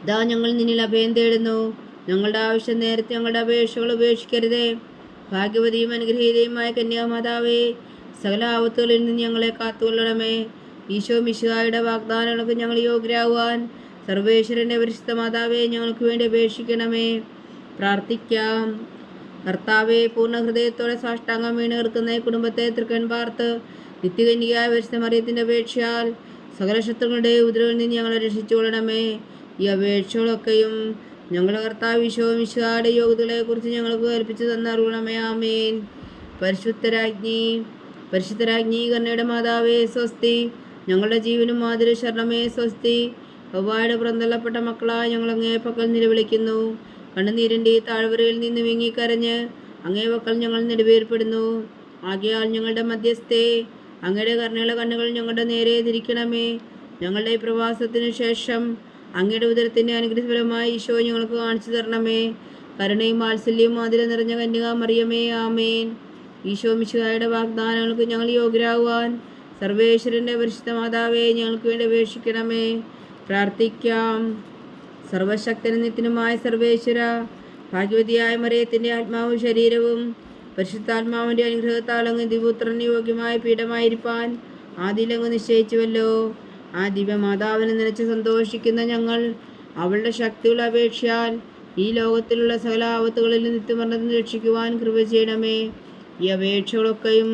ഇതാ ഞങ്ങൾ നിന്നിൽ അഭയം തേടുന്നു. ഞങ്ങളുടെ ആവശ്യം നേരത്തെ ഞങ്ങളുടെ അപേക്ഷകൾ ഉപേക്ഷിക്കരുതേ. ഭാഗ്യവതിയും അനുഗ്രഹീതയുമായ കന്യാമാതാവേ, സകല ആപത്തുകളിൽ നിന്ന് ഞങ്ങളെ കാത്തുകൊള്ളണമേ. ഈശോ മിശിഹായുടെ വാഗ്ദാനങ്ങൾക്ക് ഞങ്ങൾ യോഗ്യരാകുവാൻ സർവേശ്വരന്റെ പരിശുദ്ധ മാതാവേ, ഞങ്ങൾക്ക് വേണ്ടി അപേക്ഷിക്കണമേ. പ്രാർത്ഥിക്കാം. കർത്താവെ, പൂർണ്ണ ഹൃദയത്തോടെ സാഷ്ടാംഗം വീണ് കിടക്കുന്ന ഈ കുടുംബത്തെ തൃക്കൺ പാർത്ത് നിത്യകന്യകയായ പരിശുദ്ധ മറിയത്തിന്റെ അപേക്ഷയാൽ സകല ശത്രുക്കളുടെ ഉപദ്രവങ്ങളിൽ നിന്ന് ഞങ്ങളെ രക്ഷിച്ചുകൊള്ളണമേ. ഈ അപേക്ഷകളൊക്കെയും ഞങ്ങളുടെ കർത്താവ് ഈശോ മിശിഹായുടെ യോഗ്യതകളെക്കുറിച്ച് ഞങ്ങൾക്ക് കൽപ്പിച്ചു തന്നറിയണമേ. ആമേൻ. പരിശുദ്ധരാജ്ഞി കന്യയുടെ മാതാവേ സ്വസ്തി. ഞങ്ങളുടെ ജീവനും മാതിരി ശരണമേ സ്വസ്തി. വവ്വായുടെ പുറന്തള്ളപ്പെട്ട മക്കളായ ഞങ്ങൾ അങ്ങേ പക്കൽ നിലവിളിക്കുന്നു. കണ്ണുനീരിൻ്റെ താഴ്വരയിൽ നിന്ന് വിങ്ങിക്കരഞ്ഞ് അങ്ങേ പക്കൽ ഞങ്ങൾ നെടുവേർപ്പെടുന്നു. ആകയാൽ ഞങ്ങളുടെ മധ്യസ്ഥേ, അങ്ങയുടെ കരുണയുള്ള കണ്ണുകൾ ഞങ്ങളുടെ നേരെ തിരിക്കണമേ. ഞങ്ങളുടെ ഈ പ്രവാസത്തിന് ശേഷം അങ്ങയുടെ ഉദരത്തിൻ്റെ അനുഗ്രഹഫലമായി ഈശോ ഞങ്ങൾക്ക് കാണിച്ചു തരണമേ. കരുണയും വാത്സല്യവും അതിൽ നിറഞ്ഞ കന്യക മറിയമേ, ആമേൻ. ഈശോ മിശിഹായുടെ വാഗ്ദാനങ്ങൾക്ക് ഞങ്ങൾ യോഗ്യരാകുവാൻ സർവേശ്വരൻ്റെ പരിശുദ്ധ മാതാവേ, ഞങ്ങൾക്ക് വേണ്ടി അപേക്ഷിക്കണമേ. പ്രാർത്ഥിക്കാം. സർവശക്തനും നിത്യനുമായ സർവേശ്വര, ഭാഗ്യവതിയായ മറിയത്തിൻ്റെ ആത്മാവും ശരീരവും പരിശുദ്ധാത്മാവിൻ്റെ അനുഗ്രഹത്താൽ അങ്ങ് ദിവ്യപുത്രന് യോഗ്യമായ പീഠമായിരിക്കാൻ ആദിയിലങ്ങ് നിശ്ചയിച്ചുവല്ലോ. ആ ദിവ്യമാതാവിനെ നനച്ച് സന്തോഷിക്കുന്ന ഞങ്ങൾ അവളുടെ ശക്തിയുള്ള അപേക്ഷയാൽ ഈ ലോകത്തിലുള്ള സകല ആപത്തുകളിൽ നിത്യമരണത്തിന് രക്ഷിക്കുവാൻ കൃപ ചെയ്യണമേ. ഈ അപേക്ഷകളൊക്കെയും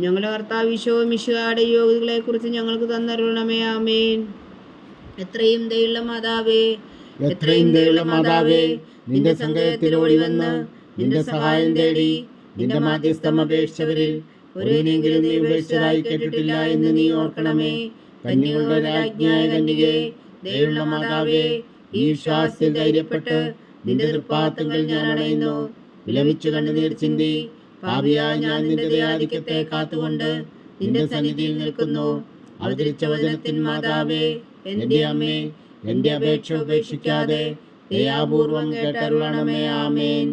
ഞങ്ങളുടെ കർത്താവ് ഈശോ മിശിഹായുടെ യോഗ്യതകളെക്കുറിച്ച് ഞങ്ങൾക്ക് തന്നരുളണമേ. ആമേൻ. എത്രയും ദയുള്ള മാതാവേ, നിന്റെ സങ്കേതത്തിൽ ഓടി വന്ന് നിന്റെ സഹായം തേടി നിന്റെ മാധ്യസ്ഥം അപേക്ഷിച്ചവരിൽ ഒരുവനെങ്കിലും നീ ഉപേക്ഷിച്ചതായി കേട്ടിട്ടില്ല എന്ന് നീ ഓർക്കണമേ. കന്യകളുടെ രാജ്ഞിയായ കന്യകേ, ദയുള്ള മാതാവേ, ഈ വിശ്വാസത്തിൽ ധൈര്യപ്പെട്ട് നിന്റെ തൃപ്പാദങ്ങൾ ഞാൻ അണയുന്നു. വിലപിച്ചു കണ്ണുനീർ ചിന്തി പാപിയായ ഞാൻ നിന്റെ ദയാധിക്യത്തെ കാത്തുകൊണ്ട് നിന്റെ സന്നിധിയിൽ നിൽക്കുന്നു. അവതരിച്ച വചനത്തിൻ മാതാവേ, എന്റെ അമ്മേ, എന്റെ അപേക്ഷ ഉപേക്ഷിക്കാതെ ദയാപൂർവം കേട്ടരുളണമേ. ആമേൻ.